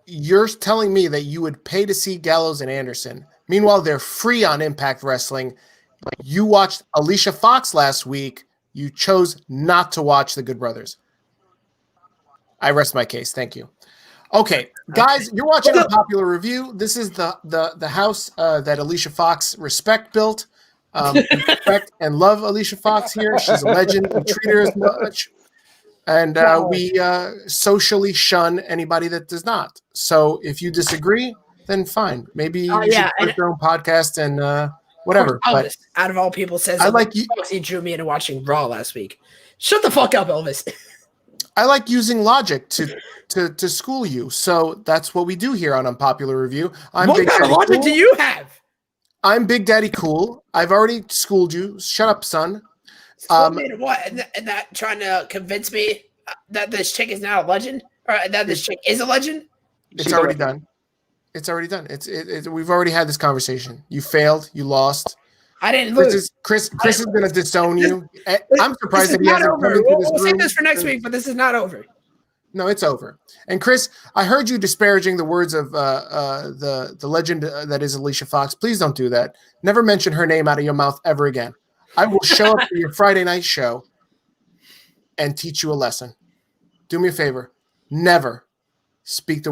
S1: you're telling me that you would pay to see Gallows and Anderson. Meanwhile, they're free on Impact Wrestling. You watched Alicia Fox last week. You chose not to watch the Good Brothers. I rest my case. Thank you. Okay, guys, you're watching a popular review. This is the house that Alicia Fox built. Respect and love Alicia Fox here. She's a legend. We treat her as much. And we socially shun anybody that does not. So if you disagree, then fine. Maybe you should start your own podcast and whatever.
S2: Elvis, out of all people, says he drew me into watching Raw last week. Shut the fuck up, Elvis.
S1: I like using logic to school you. So that's what we do here on Unpopular Review.
S2: What kind of logic do you have?
S1: I'm Big Daddy Cool. I've already schooled you. Shut up, son.
S2: What? And that trying to convince me that this chick is not a legend? Or that this chick is a legend?
S1: It's already done. It's already done. We've already had this conversation. You failed. You lost.
S2: I didn't lose.
S1: Chris is going to disown you. I'm surprised that he hasn't come into this room.
S2: We'll save this for next week, but this is not over.
S1: No, it's over. And Chris, I heard you disparaging the words of the legend that is Alicia Fox. Please don't do that. Never mention her name out of your mouth ever again. I will show up for your Friday night show and teach you a lesson. Do me a favor. Never speak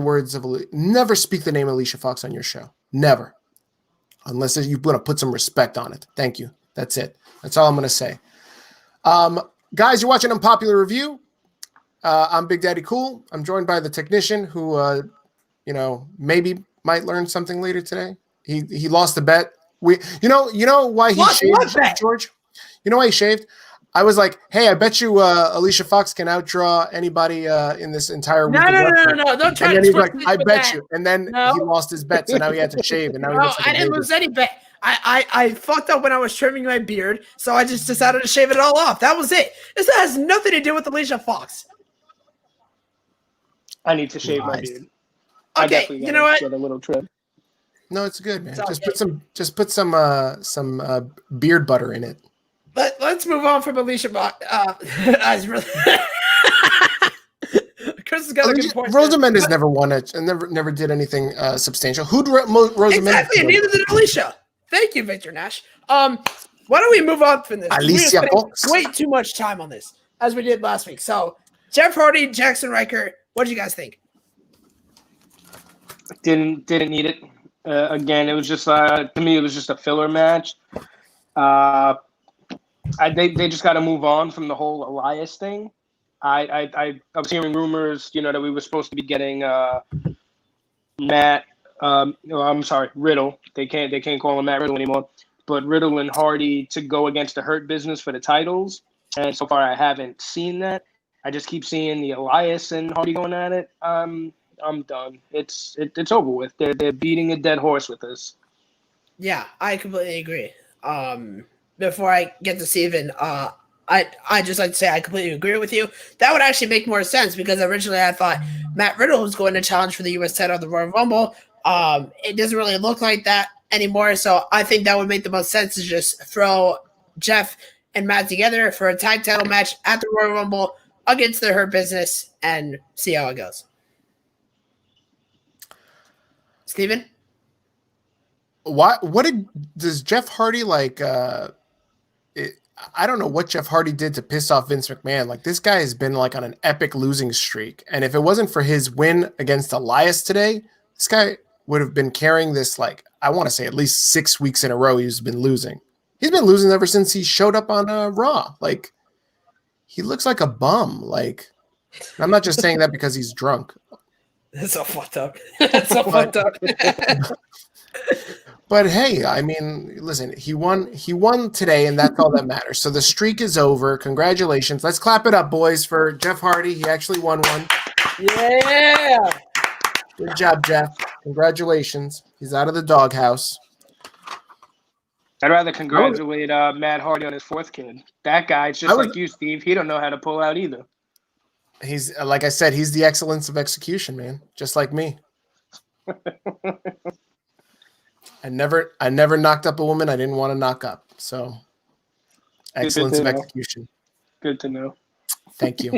S1: never speak the name Alicia Fox on your show. Never. Unless you want to put some respect on it. Thank you. That's it. That's all I'm going to say. Guys, you're watching Unpopular Review. I'm Big Daddy Cool. I'm joined by the technician who, maybe might learn something later today. He lost the bet. You know why he shaved, George? You know why he shaved? I was like, hey, I bet you Alicia Fox can outdraw anybody in this entire week.
S2: No. Don't try
S1: and then
S2: to
S1: he's like, I bet you. And then he lost his bet, so now he had to shave. And now
S2: I didn't lose any bet. I fucked up when I was trimming my beard, so I just decided to shave it all off. That was it. This has nothing to do with Alicia Fox.
S3: I need to shave my
S1: Lies.
S3: beard. I
S2: Okay,
S3: definitely
S2: you know what?
S3: get a little trim.
S1: No, it's good, man.
S2: It's
S1: Just put some beard butter in it.
S2: Let's move on from Alicia. Chris has got a good point.
S1: Rosa Mendes never won it and never did anything substantial. Who'd Rosa Mendes?
S2: Exactly, and neither did Alicia. Thank you, Victor Nash. Why don't we move on from this?
S1: Alicia
S2: we
S1: Fox.
S2: way too much time on this, as we did last week. So, Jeff Hardy, Jackson Riker, what did you guys think?
S3: Didn't need it. Again, it was just to me, it was just a filler match. They just got to move on from the whole Elias thing. I was hearing rumors, that we were supposed to be getting Riddle. They can't call him Matt Riddle anymore. But Riddle and Hardy to go against the Hurt Business for the titles, and so far I haven't seen that. I just keep seeing the Elias and Hardy going at it. I'm done. It's over with. They're beating a dead horse with this.
S2: Yeah, I completely agree. Before I get to Steven, I just like to say I completely agree with you. That would actually make more sense because originally I thought Matt Riddle was going to challenge for the U.S. title at the Royal Rumble. It doesn't really look like that anymore, so I think that would make the most sense to just throw Jeff and Matt together for a tag title match at the Royal Rumble against the Hurt Business and see how it goes. Steven?
S1: Does Jeff Hardy like? I don't know what Jeff Hardy did to piss off Vince McMahon. Like this guy has been like on an epic losing streak, and if it wasn't for his win against Elias today, this guy would have been carrying this like I want to say at least 6 weeks in a row. He's been losing. He's been losing ever since he showed up on Raw. Like he looks like a bum. Like I'm not just saying that because he's drunk.
S2: That's so fucked up. That's so fucked up.
S1: But hey, I mean, listen, he won today, and that's all that matters. So the streak is over. Congratulations. Let's clap it up, boys, for Jeff Hardy. He actually won one.
S2: Yeah.
S1: Good job, Jeff. Congratulations. He's out of the doghouse.
S3: I'd rather congratulate Matt Hardy on his 4th kid. That guy's just like you, Steve. He don't know how to pull out either.
S1: He's like I said, he's the excellence of execution, man. Just like me. I never knocked up a woman I didn't want to knock up. So excellence of execution.
S3: Good to know.
S1: Thank you.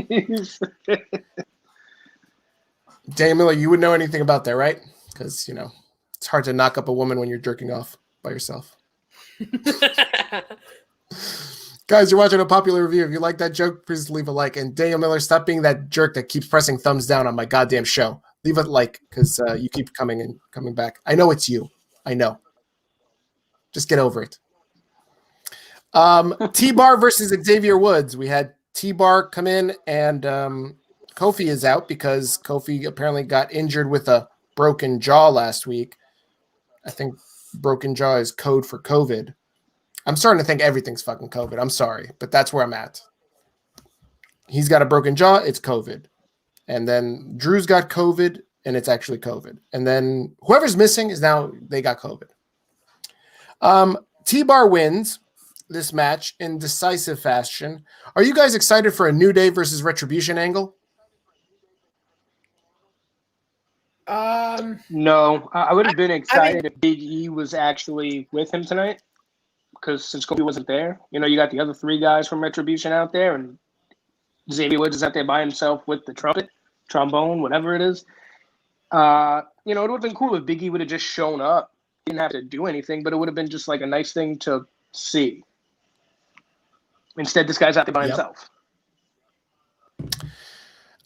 S1: Daniel Miller, you would know anything about that, right? Because it's hard to knock up a woman when you're jerking off by yourself. Guys, you're watching a popular review. If you like that joke, please leave a like. And Daniel Miller, stop being that jerk that keeps pressing thumbs down on my goddamn show. Leave a like because you keep coming back. I know it's you. I know. Just get over it. T-Bar versus Xavier Woods. We had T-Bar come in, and Kofi is out because Kofi apparently got injured with a broken jaw last week. I think broken jaw is code for COVID. I'm starting to think everything's fucking COVID. I'm sorry, but that's where I'm at. He's got a broken jaw. It's COVID. And then Drew's got COVID, and it's actually COVID. And then whoever's missing is now they got COVID. T-Bar wins this match in decisive fashion. Are you guys excited for a New Day versus Retribution angle?
S3: No, I would have been excited if Big E was actually with him tonight. Because since Kobe wasn't there, you got the other 3 guys from Retribution out there, and Xavier Woods is out there by himself with the trombone, whatever it is. It would have been cool if Big E would have just shown up. He didn't have to do anything, but it would have been just like a nice thing to see. Instead, this guy's out there by himself.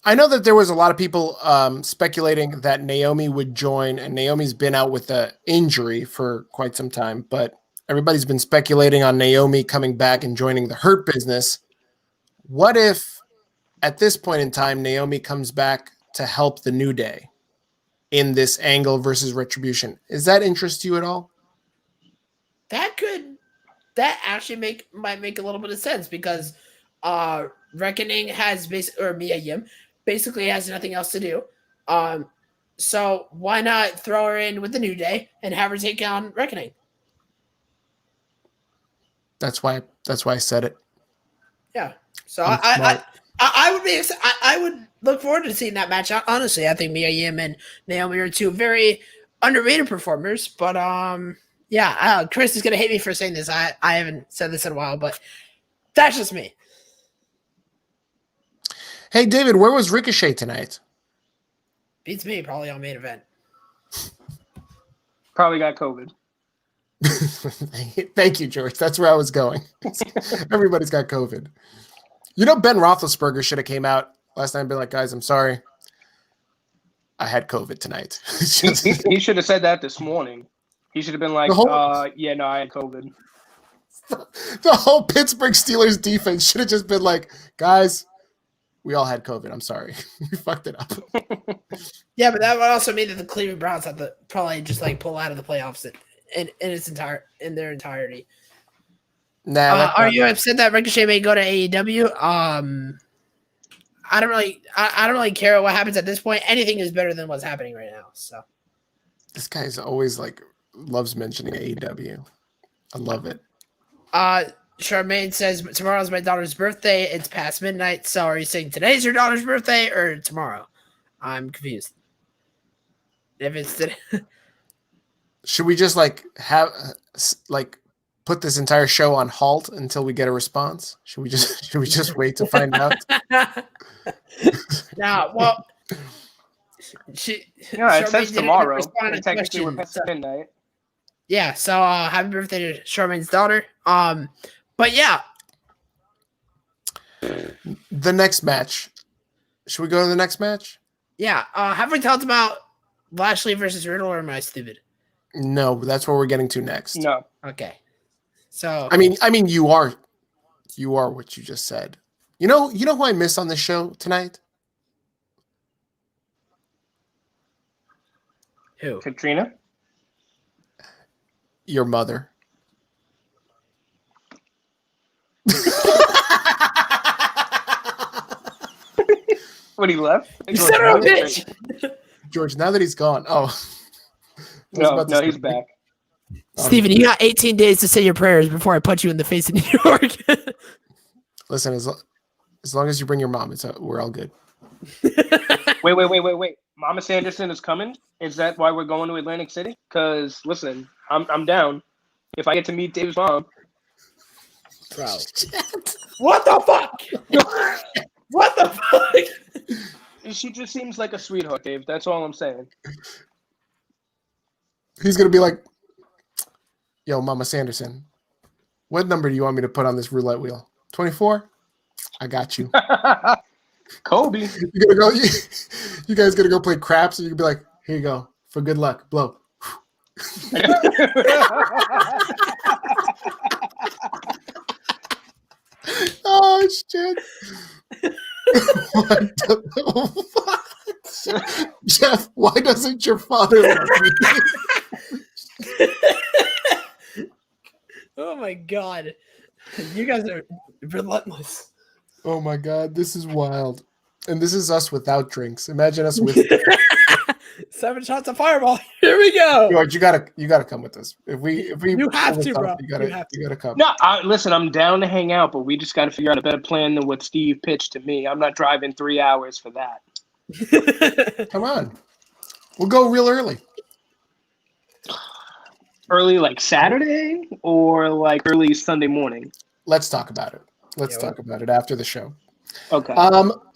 S1: I know that there was a lot of people speculating that Naomi would join, and Naomi's been out with an injury for quite some time, but everybody's been speculating on Naomi coming back and joining the Hurt Business. What if, at this point in time, Naomi comes back to help the New Day in this angle versus Retribution? Is that interest you at all?
S2: That actually might make a little bit of sense because Reckoning has Mia Yim basically has nothing else to do. So why not throw her in with the New Day and have her take on Reckoning? That's
S1: why I said it.
S2: Yeah. So I I would be. I would look forward to seeing that match. Honestly, I think Mia Yim and Naomi are two very underrated performers. But yeah, Chris is gonna hate me for saying this. I haven't said this in a while, but that's just me.
S1: Hey, David, where was Ricochet tonight?
S2: Beats me probably on main event.
S3: Probably got COVID.
S1: Thank you, George. That's where I was going. Everybody's got COVID. You know, Ben Roethlisberger should have came out last night and been like, guys, I'm sorry. I had COVID tonight.
S3: He should have said that this morning. He should have been like, yeah, no, I had COVID.
S1: The whole Pittsburgh Steelers defense should have just been like, guys, we all had COVID. I'm sorry. We fucked it up.
S2: Yeah, but that would also mean that the Cleveland Browns have to probably just like pull out of the playoffs in their entirety.
S1: Nah,
S2: are you upset that Ricochet may go to AEW? I don't really care what happens at this point. Anything is better than what's happening right now. So
S1: this guy's always like loves mentioning AEW. I love it.
S2: Charmaine says tomorrow's my daughter's birthday. It's past midnight. So are you saying today's your daughter's birthday or tomorrow? I'm confused. If it's today.
S1: Should we just like have like put this entire show on halt until we get a response? Should we just wait to find out?
S2: Now, well,
S3: it says tomorrow. Technically, we're past midnight.
S2: Yeah, so happy birthday to Charmaine's daughter. But yeah,
S1: the next match. Should we go to the next match?
S2: Yeah. Have we talked about Lashley versus Riddle, or am I stupid?
S1: No, that's where we're getting to next.
S3: No.
S2: Okay. So
S1: I mean, you are what you just said. You know who I miss on the show tonight?
S2: Who?
S3: Katrina?
S1: Your mother.
S3: When he left?
S2: You son of a bitch!
S1: George, now that he's gone. Oh.
S3: No, he's back.
S2: Steven, you got 18 days to say your prayers before I punch you in the face in New York.
S1: Listen, as long as you bring your mom, we're all good.
S3: Wait. Mama Sanderson is coming? Is that why we're going to Atlantic City? Because, listen, I'm down. If I get to meet Dave's mom.
S2: Bro. What the fuck? What the fuck?
S3: She just seems like a sweetheart, Dave. That's all I'm saying.
S1: He's going to be like, yo, Mama Sanderson, what number do you want me to put on this roulette wheel? 24? I got you.
S3: Kobe.
S1: You guys gonna go play craps, and you can be like, here you go. For good luck. Blow. Oh, shit. What the fuck? Jeff, why doesn't your father love me?
S2: Oh, my God. You guys are relentless.
S1: Oh, my God. This is wild. And this is us without drinks. Imagine us with
S2: 7 shots of Fireball. Here we go.
S1: George, you gotta come with us. If we
S2: you have to, bro.
S1: You gotta come.
S3: No, listen, I'm down to hang out, but we just got to figure out a better plan than what Steve pitched to me. I'm not driving 3 hours for that.
S1: Come on, we'll go real early.
S3: Early, like Saturday, or like early Sunday morning.
S1: Let's talk about it. Let's talk about it after the show.
S3: Okay.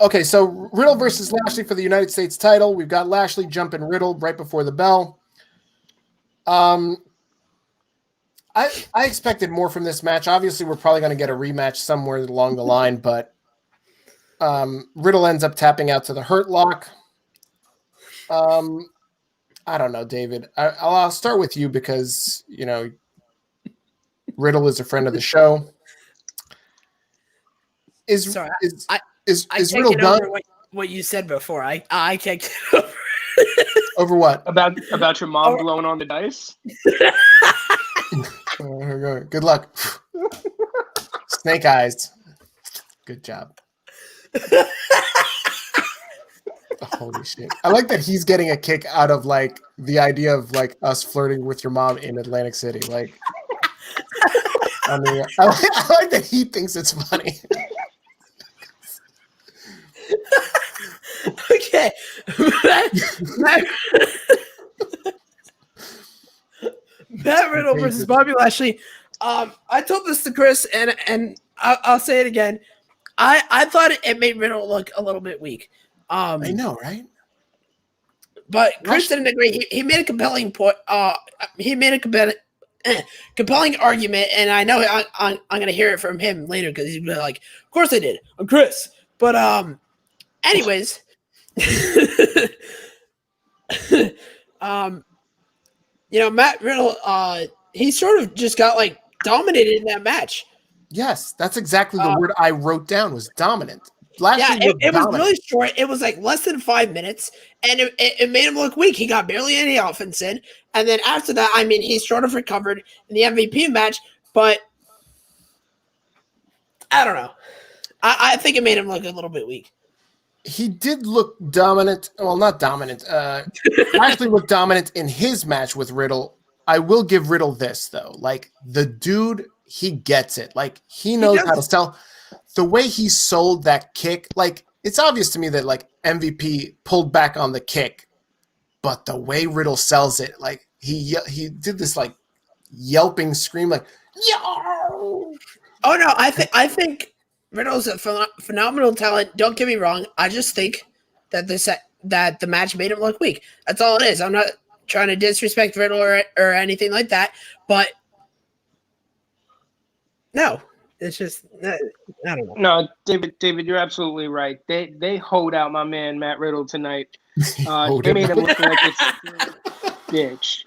S1: Okay, so Riddle versus Lashley for the United States title. We've got Lashley jumping Riddle right before the bell. I expected more from this match. Obviously, we're probably going to get a rematch somewhere along the line, but Riddle ends up tapping out to the Hurt Lock. I don't know, David. I'll start with you because, Riddle is a friend of the show. Is Riddle done?
S2: What you said before. I kicked it over.
S1: Over what?
S3: About your mom blowing on the dice?
S1: Good luck. Snake eyes. Good job. Holy shit. I like that he's getting a kick out of like the idea of like us flirting with your mom in Atlantic City. Like I like that he thinks it's funny.
S2: Okay. Matt Riddle versus Bobby Lashley. I told this to Chris, and I'll say it again. I thought it made Riddle look a little bit weak.
S1: I know, right?
S2: But Chris didn't agree. He made a compelling point. He made a compelling argument, and I know I'm going to hear it from him later because he's like, "Of course I did. I'm Chris." But anyways, Matt Riddle, he sort of just got like dominated in that match.
S1: Yes, that's exactly the word I wrote down was dominant.
S2: It was really short. It was like less than 5 minutes, and it made him look weak. He got barely any offense in, and then after that, I mean, he sort of recovered in the MVP match, but I don't know. I think it made him look a little bit weak.
S1: He did look dominant. Well, not dominant. Actually looked dominant in his match with Riddle. I will give Riddle this, though. Like, the dude, he gets it. Like, he knows how to sell. The way he sold that kick, like, it's obvious to me that, like, MVP pulled back on the kick. But the way Riddle sells it, like, he did this, like, yelping scream, like, yo!
S2: Oh, no, I think Riddle's a phenomenal talent. Don't get me wrong. I just think that the match made him look weak. That's all it is. I'm not trying to disrespect Riddle or anything like that, but no, it's just I don't know.
S3: No, David, you're absolutely right. They hoed out my man Matt Riddle tonight. They made him look like a bitch.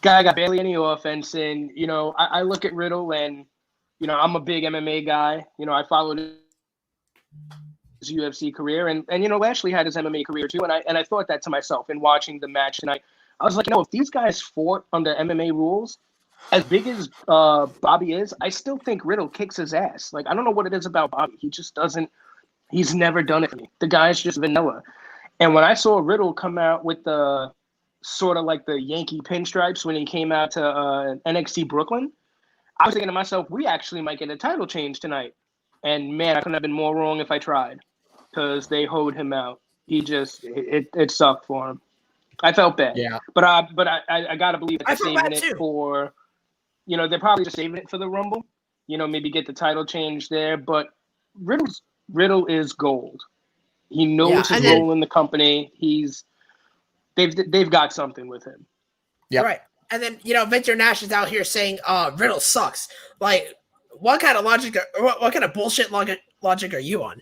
S3: Guy got barely any offense, and I look at Riddle and. I'm a big MMA guy. I followed his UFC career, and Lashley had his MMA career too. And I thought that to myself in watching the match tonight. I was like, if these guys fought under MMA rules, as big as Bobby is, I still think Riddle kicks his ass. Like, I don't know what it is about Bobby. He just doesn't. He's never done it for me. The guy's just vanilla. And when I saw Riddle come out with the sort of like the Yankee pinstripes when he came out to NXT Brooklyn. I was thinking to myself, we actually might get a title change tonight. And, man, I couldn't have been more wrong if I tried because they hoed him out. He just – it sucked for him. I felt bad. Yeah. But I got to believe that they're saving it for – they're probably just saving it for the Rumble. Maybe get the title change there. But Riddle is gold. He knows his role in the company. They've got something with him.
S2: Yeah. Right. And then, Victor Nash is out here saying, Riddle sucks. Like, what kind of logic, what kind of bullshit logic are you on?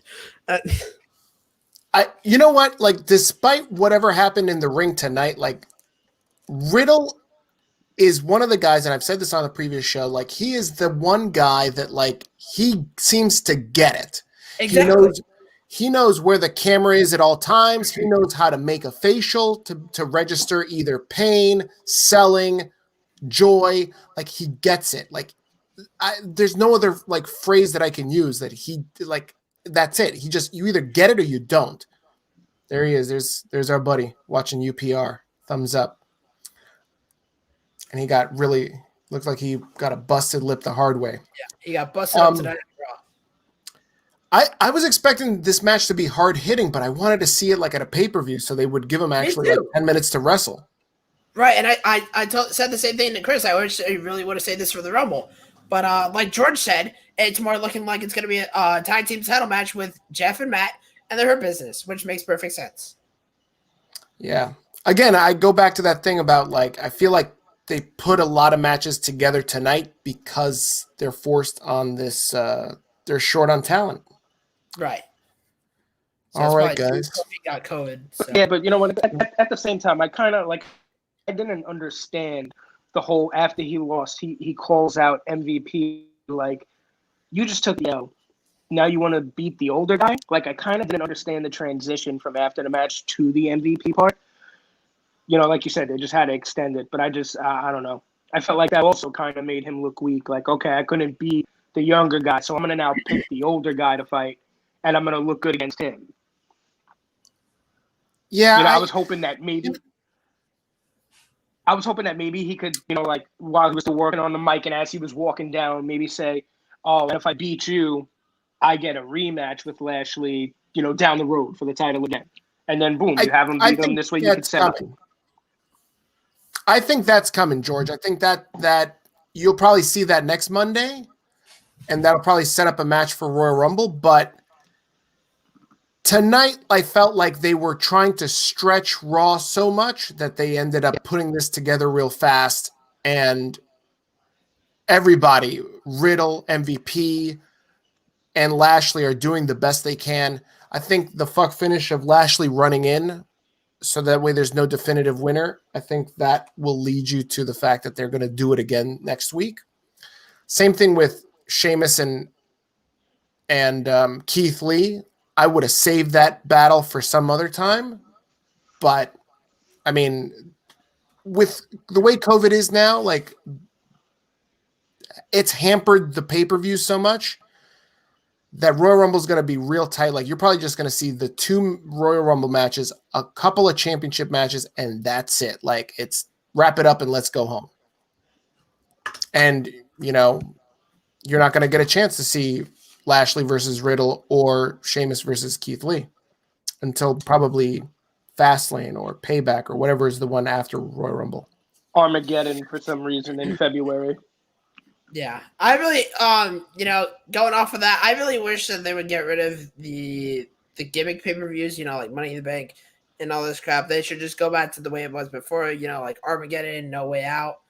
S1: You know what? Like, despite whatever happened in the ring tonight, like, Riddle is one of the guys, and I've said this on the previous show, like, he is the one guy that, like, he seems to get it.
S2: Exactly.
S1: He knows where the camera is at all times. He knows how to make a facial to register either pain, selling, joy. Like, he gets it. Like, there's no other like phrase that I can use that he like. That's it. You either get it or you don't. There he is. There's our buddy watching UPR. Thumbs up. And he got looked like he got a busted lip the hard way.
S2: Yeah, he got busted up tonight.
S1: I was expecting this match to be hard hitting, but I wanted to see it like at a pay-per-view, so they would give him actually like 10 minutes to wrestle. Right,
S2: and I said the same thing to Chris. I really want to say this for the Rumble, but like George said, it's more looking like it's going to be a tag team title match with Jeff and Matt, and they're Hurt Business, which makes perfect sense.
S1: Yeah. Again, I go back to that thing about like I feel like they put a lot of matches together tonight because they're forced on this. They're short on talent.
S2: Right.
S1: So all right, guys.
S2: He got COVID. So.
S3: Yeah, but you know what? At the same time, I kind of like. I didn't understand the whole after he lost. He calls out MVP like, you just took the L. Now you want to beat the older guy? Like, I kind of didn't understand the transition from after the match to the MVP part. Like you said, they just had to extend it. But I don't know. I felt like that also kind of made him look weak. Like, okay, I couldn't beat the younger guy, so I'm going to now pick the older guy to fight. And I'm going to look good against him.
S1: Yeah.
S3: I was hoping that maybe he could, like while he was still working on the mic and as he was walking down, maybe say, oh, if I beat you, I get a rematch with Lashley down the road for the title again. And then boom, you have them beat them this way. You can set up.
S1: I think that's coming, George. I think that you'll probably see that next Monday, and that'll probably set up a match for Royal Rumble. But tonight, I felt like they were trying to stretch Raw so much that they ended up putting this together real fast, and everybody, Riddle, MVP, and Lashley are doing the best they can. I think the fuck finish of Lashley running in, so that way there's no definitive winner, I think that will lead you to the fact that they're going to do it again next week. Same thing with Sheamus and Keith Lee. I would have saved that battle for some other time. But, I mean, with the way COVID is now, like, it's hampered the pay-per-view so much that Royal Rumble is going to be real tight. Like, you're probably just going to see the 2 Royal Rumble matches, a couple of championship matches, and that's it. Like, it's wrap it up and let's go home. And, you're not going to get a chance to see Lashley versus Riddle or Sheamus versus Keith Lee until probably Fastlane or Payback or whatever is the one after Royal Rumble.
S3: Armageddon for some reason in February.
S2: Yeah, I really, going off of that, I really wish that they would get rid of the gimmick pay-per-views, like Money in the Bank and all this crap. They should just go back to the way it was before, like Armageddon, No Way Out,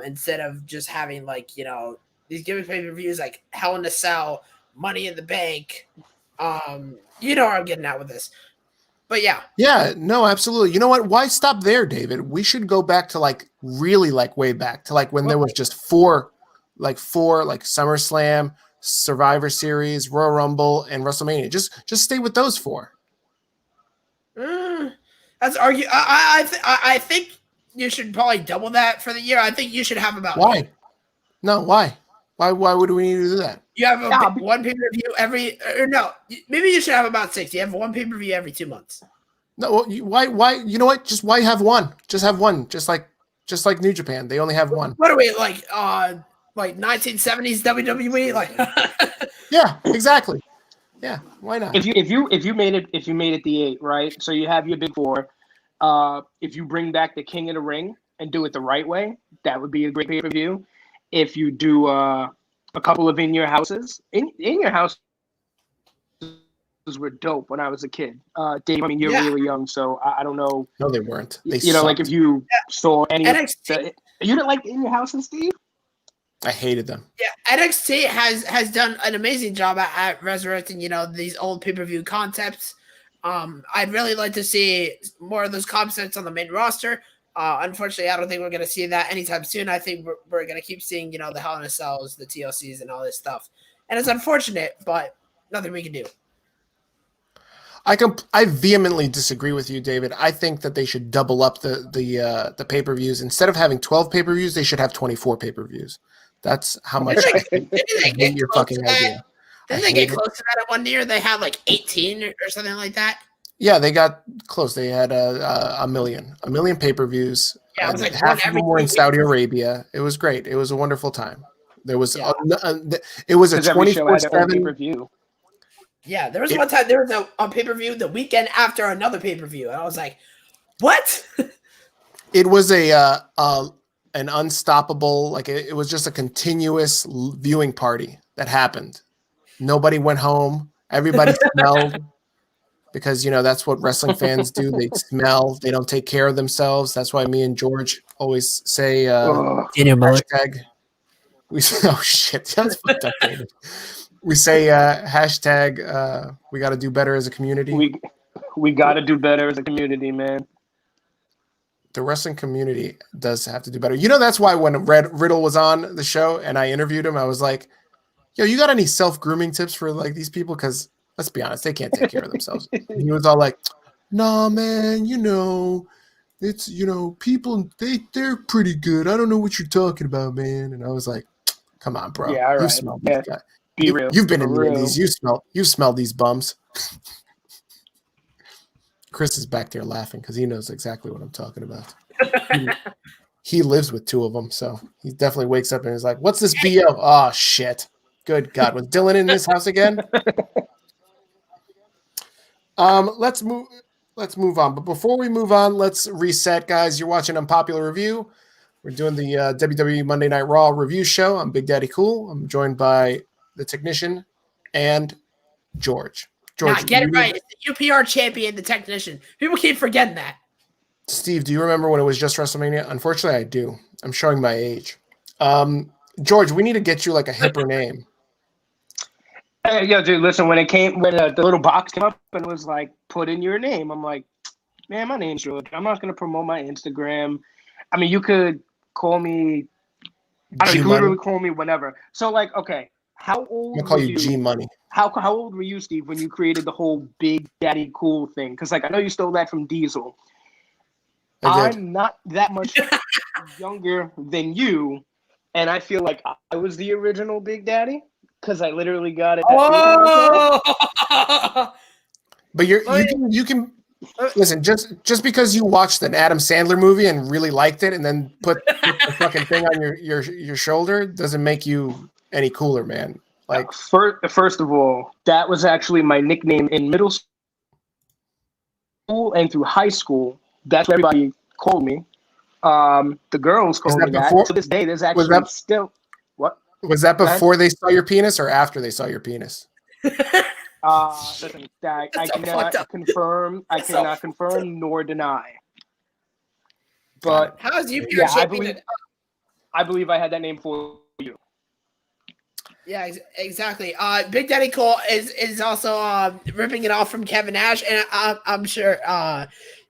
S2: instead of just having, these gimmick pay-per-views like Hell in a Cell, Money in the Bank. You know where I'm getting at with this. But yeah. Yeah,
S1: no, absolutely. You know what? Why stop there, David? We should go back to really way back to when there was just four SummerSlam, Survivor Series, Royal Rumble, and WrestleMania. Just stay with those 4.
S2: That's argue. I think you should probably double that for the year. I think you should have about.
S1: Why? No, why? Why would we need to do that?
S2: You have one pay-per-view maybe you should have about 6. You have one pay-per-view every 2 months.
S1: No, why? You know what? Just why have one? Just have one. Just like New Japan, they only have one.
S2: What are we like 1970s WWE?
S1: Yeah, exactly. Yeah, why not?
S3: If you made it the 8, right? So you have your big 4. If you bring back the King of the Ring and do it the right way, that would be a great pay-per-view. If you do a couple of in your houses were dope when I was a kid. Dave, I mean, you're really young, so I don't know.
S1: No, they weren't. They
S3: like if you saw any NXT. You didn't like in your houses, Steve?
S1: I hated them.
S2: Yeah, NXT has done an amazing job at resurrecting, these old pay-per-view concepts. I'd really like to see more of those concepts on the main roster. Unfortunately, I don't think we're going to see that anytime soon. I think we're going to keep seeing, the Hell in a Cells, the TLCs, and all this stuff. And it's unfortunate, but nothing we can do.
S1: I vehemently disagree with you, David. I think that they should double up the pay-per-views. Instead of having 12 pay-per-views, they should have 24 pay-per-views. That's how much I hate your fucking idea.
S2: Didn't they get close to that at one year? They had 18 or something like that.
S1: Yeah, they got close. They had a million pay-per-views.
S2: Yeah, it was
S1: half of them were in Saudi Arabia. It was great. It was a wonderful time. There was it was a 24/7
S3: pay-per-view.
S2: Yeah, there was one time there was a pay-per-view the weekend after another pay-per-view, and I was like, "What?"
S1: It was an unstoppable, it was just a continuous viewing party that happened. Nobody went home. Everybody smelled because that's what wrestling fans do. They smell. They don't take care of themselves. That's why me and George always say hashtag. We say, oh shit, that's fucked up, David. We say hashtag we got to do better as a community.
S3: We got to do better as a community, man.
S1: The wrestling community does have to do better. That's why when Riddle was on the show and I interviewed him, I was like, yo, you got any self-grooming tips for these people? Because let's be honest, they can't take care of themselves. And he was all like, nah, man, it's, people, they're pretty good. I don't know what you're talking about, man. And I was like, come on, bro.
S3: Yeah, all right.
S1: You smell these guys.
S3: Be real.
S1: You've been in these. You smell these bums. Chris is back there laughing because he knows exactly what I'm talking about. He lives with 2 of them, so he definitely wakes up and is like, what's this BO? Oh, shit. Good God. Was Dylan in this house again? Let's move on. But before we move on, let's reset, guys. You're watching Unpopular Review. We're doing the WWE Monday Night Raw review show. I'm Big Daddy Cool. I'm joined by the technician and George. George,
S2: get it right. It's the UPR champion, the technician. People keep forgetting that.
S1: Steve, do you remember when it was just WrestleMania? Unfortunately, I do. I'm showing my age. George, we need to get you like a hipper name.
S3: Yo, dude, listen, when the little box came up and was like, put in your name, I'm like, man, my name's George. I'm not going to promote my Instagram. I mean, you could call me, I don't know, you could literally call me whenever. So, like, okay, how old
S1: I'm going to call you G-Money.
S3: How old were you, Steve, when you created the whole Big Daddy Cool thing? Because, like, I know you stole that from Diesel. I'm not that much younger than you, and I feel like I was the original Big Daddy. Because I literally got it.
S2: Oh!
S1: But you can listen, just because you watched an Adam Sandler movie and really liked it and then put the fucking thing on your shoulder doesn't make you any cooler, man. Like
S3: first of all, that was actually my nickname in middle school and through high school. That's what everybody called me. The girls called me that. To this day, there's actually still what?
S1: Was that before they saw your penis or after they saw your penis?
S3: Listen, I cannot confirm. I cannot confirm nor deny. But
S2: how's UPR
S3: I believe I had that name for you.
S2: Yeah, exactly. Big Daddy Cool is also ripping it off from Kevin Nash, and I'm sure. I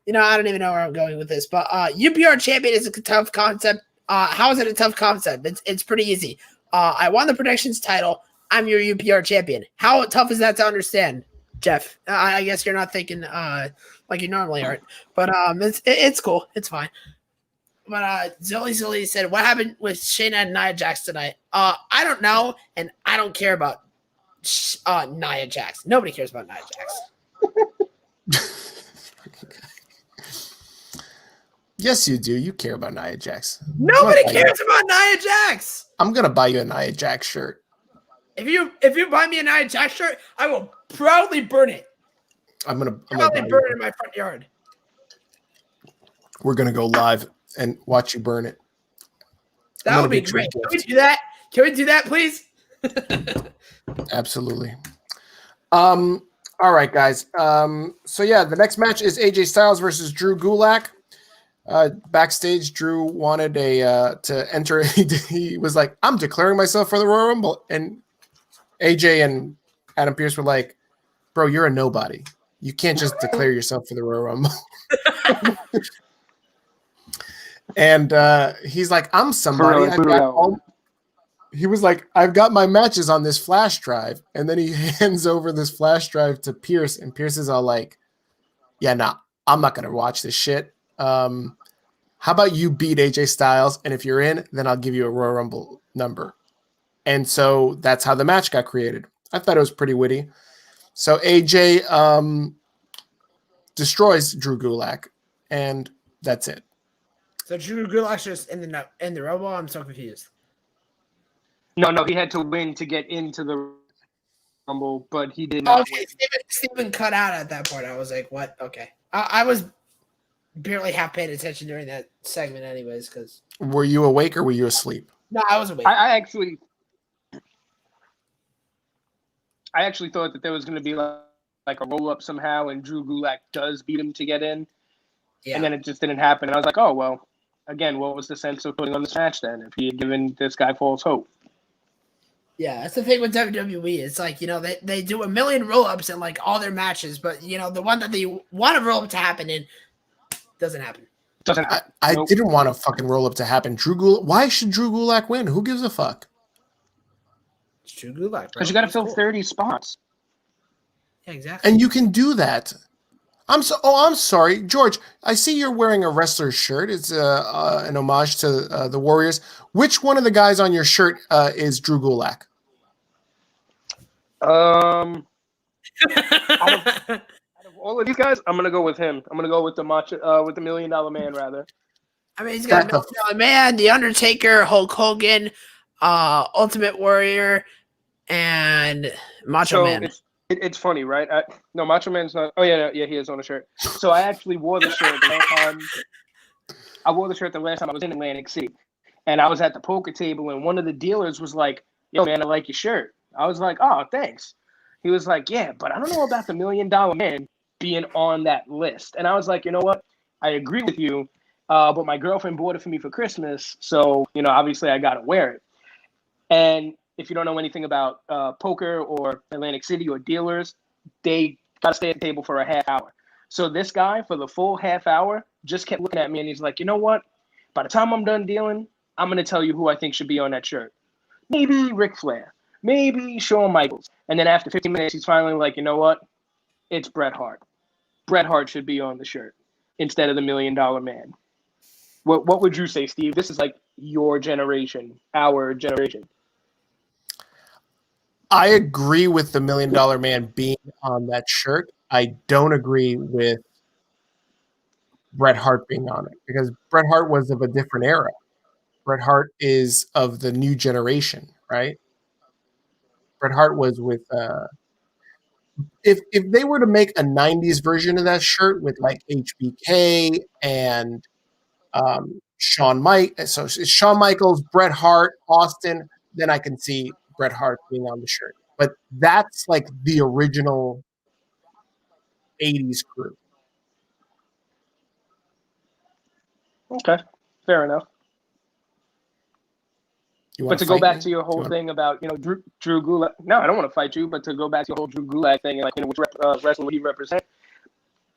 S2: don't even know where I'm going with this, but UPR champion is a tough concept. How is it a tough concept? It's pretty easy. I won the predictions title. I'm your UPR champion. How tough is that to understand, Jeff? I guess you're not thinking like you normally aren't, but it's cool. It's fine. But Zilly said, "What happened with Shayna and Nia Jax tonight?" I don't know, and I don't care about Nia Jax. Nobody cares about Nia Jax.
S1: Yes, you do. You care about Nia Jax.
S2: Nobody cares about Nia Jax.
S1: I'm gonna buy you a Nia Jax shirt.
S2: If you buy me a Nia Jax shirt, I will proudly burn it.
S1: I'm gonna
S2: proudly burn it in my front yard.
S1: We're gonna go live and watch you burn it.
S2: That would be great. Can we do that? Can we do that, please?
S1: Absolutely. All right, guys. So yeah, the next match is AJ Styles versus Drew Gulak. Backstage, Drew wanted to enter. He was like, "I'm declaring myself for the Royal Rumble," and AJ and Adam Pearce were like, "Bro, you're a nobody. You can't just declare yourself for the Royal Rumble." And he's like, "I'm somebody." He was like, "I've got my matches on this flash drive," and then he hands over this flash drive to Pearce, and Pearce is all like, "Yeah, nah, I'm not gonna watch this shit. How about you beat AJ Styles, and if you're in, then I'll give you a Royal Rumble number." And so that's how the match got created. I thought it was pretty witty. So AJ destroys Drew Gulak, and that's it.
S2: So Drew Gulak's just in the Rumble. I'm so confused.
S3: No, he had to win to get into the Rumble, but he did not.
S2: Okay, Steven cut out at that point. I was like, "What?" Okay, I was barely half paying attention during that segment, anyways. Because
S1: were you awake or were you asleep?
S2: No, I was awake.
S3: I actually thought that there was going to be like a roll up somehow, and Drew Gulak does beat him to get in, and then it just didn't happen. And I was like, "Oh well." Again, what was the sense of putting on this match then if he had given this guy false hope?
S2: Yeah, that's the thing with WWE. It's like, they do a million roll-ups in like all their matches, but the one that they want a roll-up to happen in doesn't happen.
S1: I didn't want a fucking roll-up to happen. Why should Drew Gulak win? Who gives a fuck?
S2: It's Drew Gulak,
S3: because you got to fill 30 spots.
S2: Yeah, exactly.
S1: And you can do that. I'm sorry, George. I see you're wearing a wrestler's shirt. It's an homage to the Warriors. Which one of the guys on your shirt is Drew Gulak?
S3: Out of all of these guys, I'm gonna go with him. I'm gonna go with the $1 Million Man, rather.
S2: I mean, he's got $1 Million Man, The Undertaker, Hulk Hogan, Ultimate Warrior, and Macho Man.
S3: It's funny, right? No, Macho Man's not. Oh yeah, he is on the shirt. So I actually wore the shirt the last time. I wore the shirt the last time I was in Atlantic City, and I was at the poker table, and one of the dealers was like, "Yo, man, I like your shirt." I was like, "Oh, thanks." He was like, "Yeah, but I don't know about the $1 Million Man being on that list." And I was like, "You know what? I agree with you, but my girlfriend bought it for me for Christmas, so obviously I gotta wear it." And if you don't know anything about poker or Atlantic City or dealers, they got to stay at the table for a half hour. So this guy, for the full half hour, just kept looking at me, and he's like, "You know what? By the time I'm done dealing, I'm going to tell you who I think should be on that shirt. Maybe Ric Flair. Maybe Shawn Michaels." And then after 15 minutes, he's finally like, "You know what? It's Bret Hart. Bret Hart should be on the shirt instead of the $1 Million Man." What would you say, Steve? This is like your generation, our generation.
S1: I agree with the $1 Million Man being on that shirt. I don't agree with Bret Hart being on it because Bret Hart was of a different era. Bret Hart is of the new generation, right? Bret Hart was with if they were to make a 90s version of that shirt with like HBK and Shawn Michaels, Bret Hart, Austin, then I can see Bret Hart being on the shirt. But that's like the original 80s crew.
S3: Okay, fair enough. But to go back to your whole thing about Drew Gulak, no, I don't want to fight you. But to go back to your whole Drew Gulak thing and which wrestling would he represent?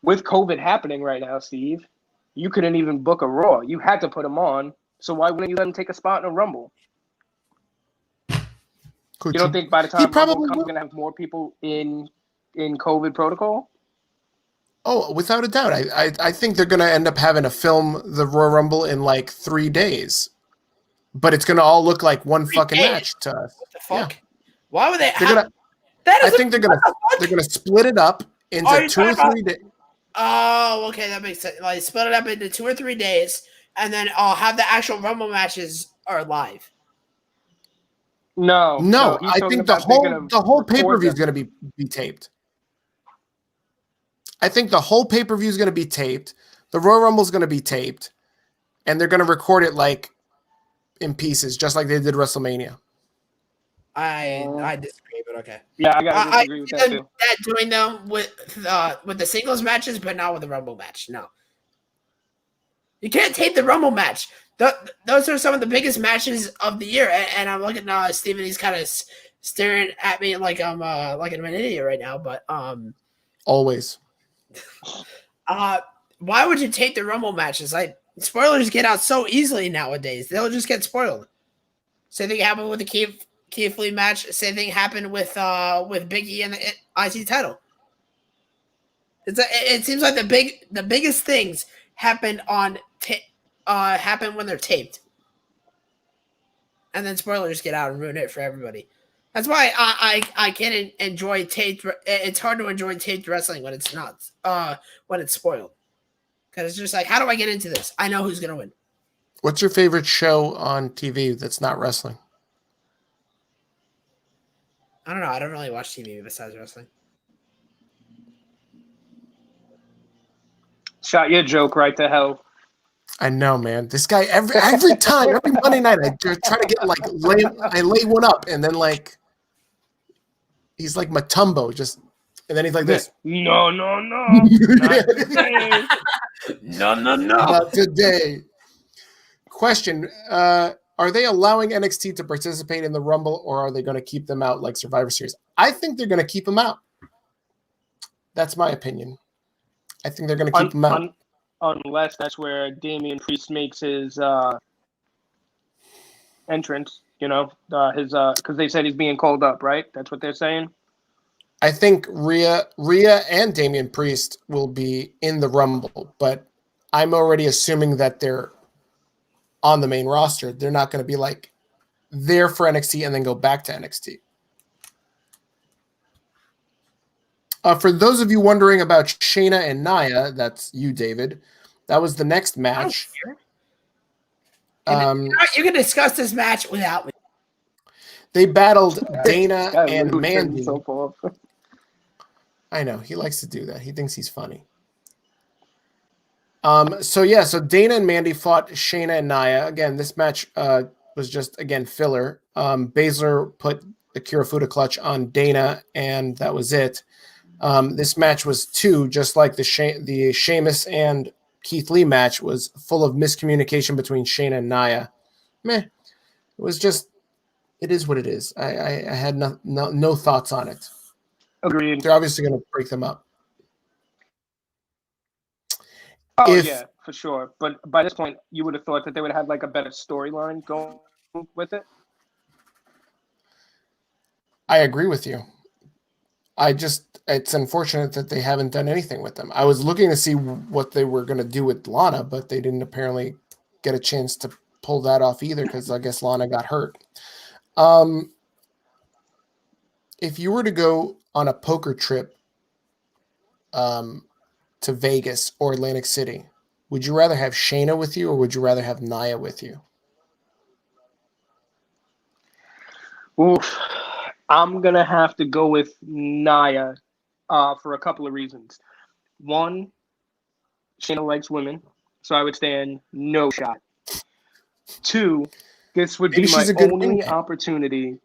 S3: With COVID happening right now, Steve, you couldn't even book a Raw. You had to put him on. So why wouldn't you let him take a spot in a Rumble? You don't think by the time Rumble comes, going to have more people in COVID protocol?
S1: Oh, without a doubt. I think they're going to end up having to film the Royal Rumble in like 3 days. But it's going to all look like one fucking match to us.
S2: What the fuck? Yeah. Why would they?
S1: I think they're gonna split it up into 2 or 3 days.
S2: Oh, okay, that makes sense. Like split it up into 2 or 3 days, and then I'll have the actual Rumble matches are live.
S1: No. I think the whole pay-per-view is going to be taped. I think the whole pay-per-view is going to be taped. The Royal Rumble is going to be taped, and they're going to record it like in pieces, just like they did WrestleMania.
S2: I disagree, but okay.
S3: Yeah, I gotta disagree with that too.
S2: That doing them with the singles matches, but not with the Rumble match. No, you can't tape the Rumble match. Those are some of the biggest matches of the year, and I'm looking at Steven. He's kind of staring at me like I'm like an idiot right now. But
S1: always.
S2: Why would you tape the Rumble matches? Like spoilers get out so easily nowadays. They'll just get spoiled. Same thing happened with the Keith Lee match. Same thing happened with Big E and the IC title. It seems like the biggest things happen happen when they're taped, and then spoilers get out and ruin it for everybody. That's why I can't enjoy taped. It's hard to enjoy taped wrestling when it's not when it's spoiled. Because it's just like, how do I get into this? I know who's going to win.
S1: What's your favorite show on TV that's not wrestling?
S2: I don't know. I don't really watch TV besides wrestling.
S3: Shot your joke right to hell.
S1: I know, man. This guy, every time, every Monday night, I try to get, I lay one up, and then, he's like Matumbo, and then he's like this.
S3: No. Not today.
S2: No.
S1: Not today. Question, are they allowing NXT to participate in the Rumble, or are they going to keep them out like Survivor Series? I think they're going to keep them out. That's my opinion. I think they're going to keep them out.
S3: Unless that's where Damian Priest makes his entrance, because they said he's being called up, right? That's what they're saying.
S1: I think Rhea and Damian Priest will be in the Rumble, but I'm already assuming that they're on the main roster. They're not going to be there for NXT and then go back to NXT. For those of you wondering about Shayna and Nia, that's you, David. That was the next match.
S2: You can discuss this match without me.
S1: They battled Dana and Mandy. I know he likes to do that. He thinks he's funny. So Dana and Mandy fought Shayna and Nia. Again, this match was just filler. Baszler put the Kirifuda clutch on Dana, and that was it. This match was 2, just like the Sheamus and Keith Lee match was full of miscommunication between Shayna and Nia. Meh. It was just, it is what it is. I had no thoughts on it.
S3: Agreed.
S1: They're obviously going to break them up.
S3: Oh, yeah, for sure. But by this point, you would have thought that they would have like a better storyline going with it.
S1: I agree with you. It's unfortunate that they haven't done anything with them. I was looking to see what they were going to do with Lana, but they didn't apparently get a chance to pull that off either because I guess Lana got hurt. If you were to go on a poker trip to Vegas or Atlantic City, would you rather have Shayna with you or would you rather have Nia with you?
S3: Oof. I'm going to have to go with Nia for a couple of reasons. One, Shayna likes women, so I would stand no shot. 2, this would be my only opportunity.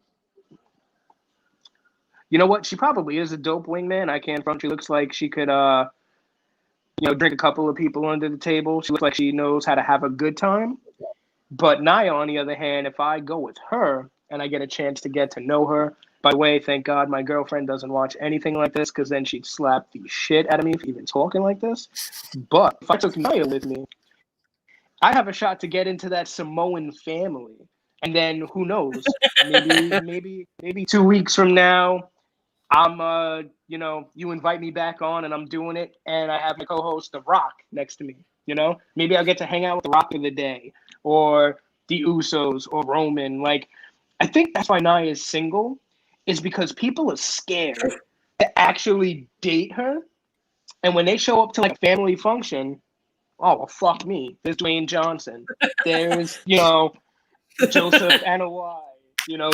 S3: You know what? She probably is a dope wingman. I can't front. She looks like she could, drink a couple of people under the table. She looks like she knows how to have a good time. But Nia, on the other hand, if I go with her and I get a chance to get to know her, by the way, thank God my girlfriend doesn't watch anything like this because then she'd slap the shit out of me for even talking like this. But if I took Nia with me, I have a shot to get into that Samoan family. And then who knows? Maybe 2 weeks from now, I'm you invite me back on and I'm doing it and I have my co-host The Rock next to me. Maybe I'll get to hang out with The Rock for the day or the Usos or Roman. Like, I think that's why Nia is single, is because people are scared to actually date her. And when they show up to like a family function, oh, well, fuck me. There's Dwayne Johnson. There's, Joseph Anawai.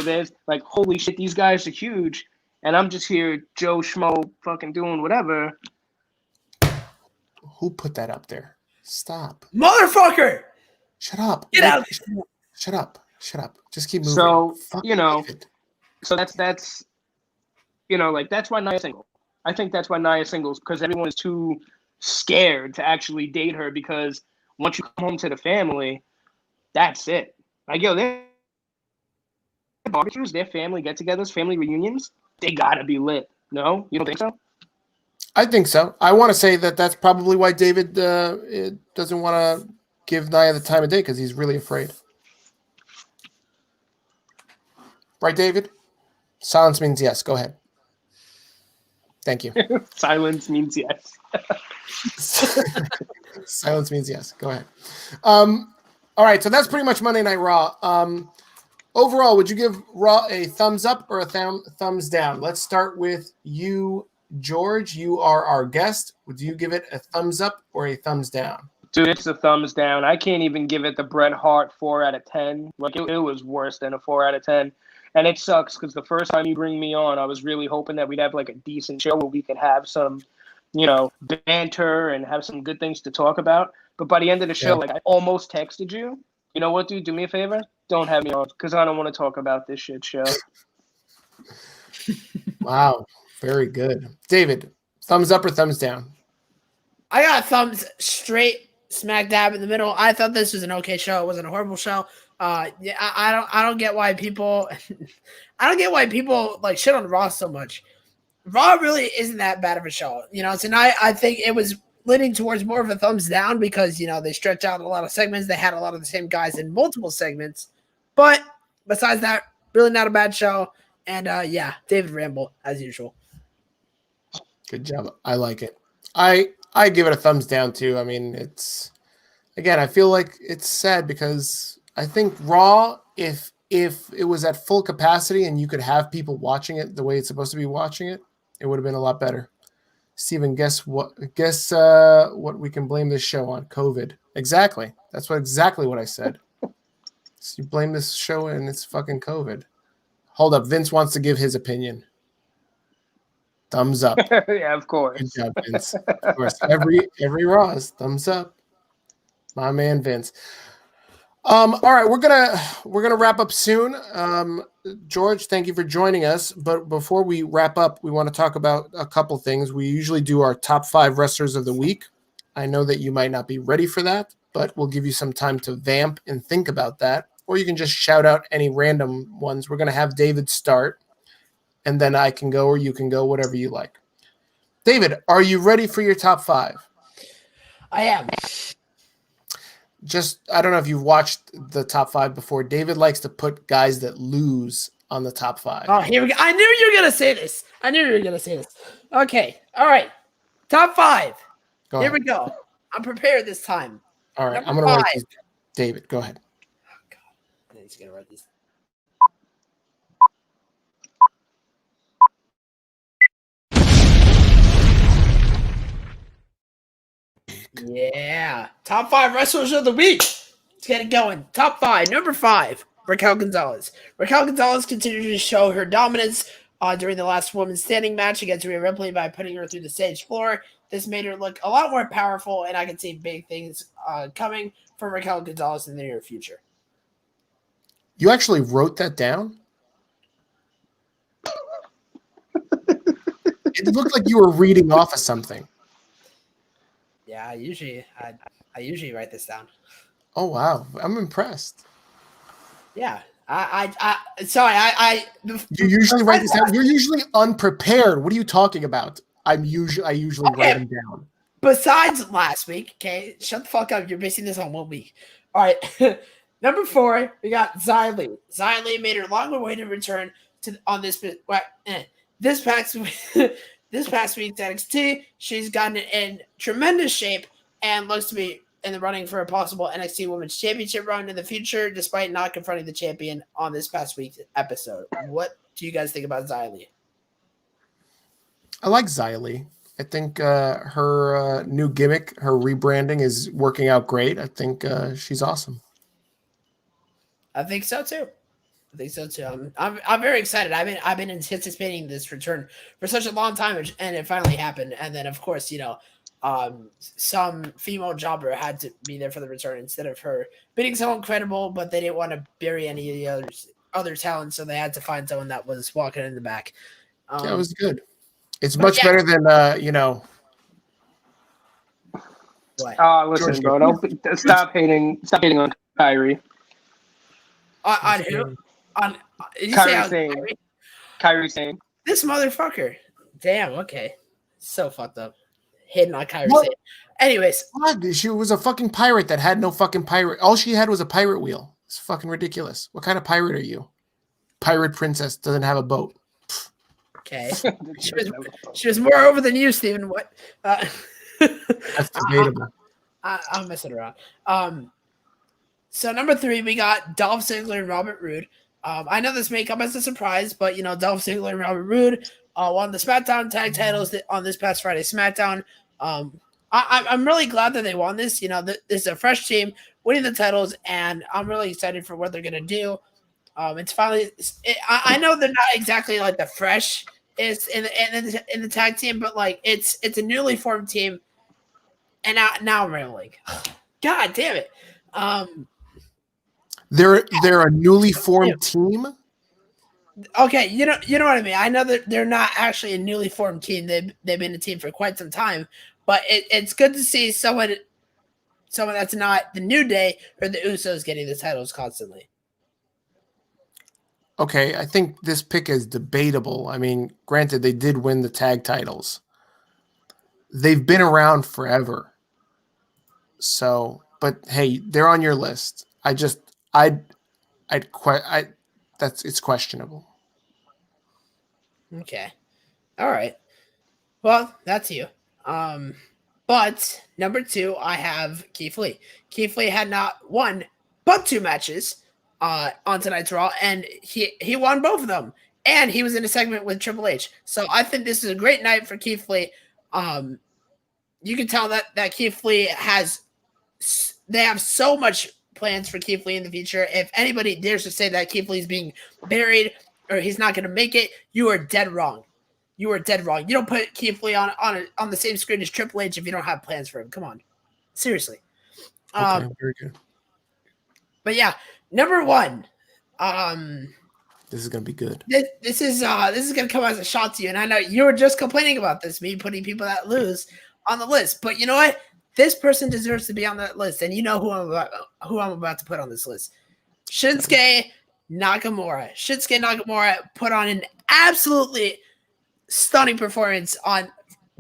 S3: There's like, holy shit, these guys are huge. And I'm just here, Joe Schmo, fucking doing whatever.
S1: Who put that up there? Stop.
S2: Motherfucker!
S1: Shut up.
S2: Get out.
S1: Shut up. Just keep moving.
S3: So,
S1: David.
S3: So that's that's why Nia's single. I think that's why Nia's single, because everyone is too scared to actually date her, because once you come home to the family, that's it. Like, their barbecues, their family get-togethers, family reunions, they gotta be lit. No? You don't think so?
S1: I think so. I want to say that that's probably why David doesn't want to give Nia the time of day, because he's really afraid. Right, David? Silence means yes. Go ahead. Thank you.
S3: Silence means yes.
S1: Silence means yes. Go ahead. All right, so that's pretty much Monday Night Raw. Overall, would you give Raw a thumbs up or a thumbs down? Let's start with you, George. You are our guest. Would you give it a thumbs up or a thumbs down?
S3: Dude, it's a thumbs down. I can't even give it the Bret Hart 4 out of 10. Like, it was worse than a 4 out of 10. And it sucks because the first time you bring me on, I was really hoping that we'd have like a decent show where we could have some, banter and have some good things to talk about. But by the end of the show, I almost texted you. You know what, dude? Do me a favor. Don't have me on because I don't want to talk about this shit show.
S1: Wow. Very good. David, thumbs up or thumbs down?
S2: I got thumbs straight smack dab in the middle. I thought this was an okay show. It wasn't a horrible show. I don't get why people like shit on Raw so much. Raw really isn't that bad of a show, So I think it was leaning towards more of a thumbs down because they stretch out a lot of segments. They had a lot of the same guys in multiple segments, but besides that, really not a bad show. And David ramble as usual.
S1: Good job. I like it. I give it a thumbs down too. I mean, I feel like it's sad because I think Raw, if it was at full capacity and you could have people watching it the way it's supposed to be watching it, it would have been a lot better. Steven, guess what we can blame this show on? COVID. Exactly. That's exactly what I said. So you blame this show, and it's fucking COVID. Hold up. Vince wants to give his opinion. Thumbs up.
S3: Yeah, of course.
S1: Good job, Vince. Of course, every Raw is thumbs up. My man, Vince. All right, we're gonna wrap up soon. George, thank you for joining us. But before we wrap up, we want to talk about a couple things. We usually do our top 5 wrestlers of the week. I know that you might not be ready for that, but we'll give you some time to vamp and think about that. Or you can just shout out any random ones. We're gonna have David start, and then I can go or you can go, whatever you like. David, are you ready for your top 5?
S2: I am.
S1: Just, I don't know if you've watched the top 5 before. David likes to put guys that lose on the top 5.
S2: Oh, here we go. I knew you were going to say this. Okay. All right. Top 5. Here we go. I'm prepared this time.
S1: All right.
S2: Number
S1: I'm going to write
S2: 5.
S1: these. David, go ahead.
S2: Oh, God. He's going to write these. Yeah. Top 5 wrestlers of the week. Let's get it going. Top 5. Number 5, Raquel Gonzalez. Raquel Gonzalez continued to show her dominance during the last women's standing match against Rhea Ripley by putting her through the stage floor. This made her look a lot more powerful, and I can see big things coming from Raquel Gonzalez in the near future.
S1: You actually wrote that down? It looked like you were reading off of something.
S2: Yeah, I usually write this down.
S1: Oh, wow. I'm impressed.
S2: Yeah. You
S1: usually write this down. You're usually unprepared. What are you talking about? I usually write them down.
S2: Besides last week, okay, shut the fuck up. You're basing this on 1 week. All right. Number 4, we got Xia Li. Xia Li made her long-awaited return on this past week's NXT. She's gotten in tremendous shape and looks to be in the running for a possible NXT Women's Championship run in the future, despite not confronting the champion on this past week's episode. What do you guys think about Xia Li?
S1: I like Xia Li. I think her new gimmick, her rebranding is working out great. I think she's awesome.
S2: I think so too. I'm very excited. I've been anticipating this return for such a long time, and it finally happened. And then, of course, some female jobber had to be there for the return instead of her being so incredible. But they didn't want to bury any of the other talent, so they had to find someone that was walking in the back.
S1: Yeah, it was good. It's much better than
S2: What?
S3: Listen, bro. Don't stop hating on Kyrie.
S2: On who? Did you
S3: Kyrie
S2: say
S3: Sane. Kyrie Sane.
S2: This motherfucker. Damn. Okay. So fucked up. Hitting on Kyrie Sane. Anyways,
S1: she was a fucking pirate that had no fucking pirate. All she had was a pirate wheel. It's fucking ridiculous. What kind of pirate are you? Pirate princess doesn't have a boat.
S2: Okay. She was more over than you, Steven. What?
S1: That's debatable.
S2: I'm messing around. So number 3, we got Dolph Ziggler and Robert Roode. I know this may come as a surprise, but Dolph Ziggler and Robert Roode won the SmackDown tag titles on this past Friday SmackDown. I'm really glad that they won this. This is a fresh team winning the titles, and I'm really excited for what they're gonna do. It's finally. I know they're not exactly like the fresh is in the tag team, but like it's a newly formed team, and now I'm really like, God damn it.
S1: They're a newly formed team.
S2: Okay, you know what I mean. I know that they're not actually a newly formed team. They've been a team for quite some time, but it's good to see someone that's not the New Day or the Usos getting the titles constantly.
S1: Okay, I think this pick is debatable. I mean, granted, they did win the tag titles. They've been around forever. So, but hey, they're on your list. It's questionable.
S2: Okay. All right. Well, that's you. But number 2, I have Keith Lee. Keith Lee had not one, but 2 matches on tonight's Raw, and he won both of them. And he was in a segment with Triple H. So I think this is a great night for Keith Lee. You can tell that Keith Lee they have so much plans for Keith Lee in the future. If anybody dares to say that Keith Lee is being buried or he's not going to make it, you are dead wrong. you are dead wrong. You don't put Keith Lee on the same screen as Triple H if you don't have plans for him. Come on, seriously.
S1: Okay, very good.
S2: But yeah, number one.
S1: This is gonna be good.
S2: This is gonna come as a shock to you, and I know you were just complaining about this, me putting people that lose on the list. But you know what? This person deserves to be on that list, and you know who I'm about to put on this list. Shinsuke Nakamura. Shinsuke Nakamura put on an absolutely stunning performance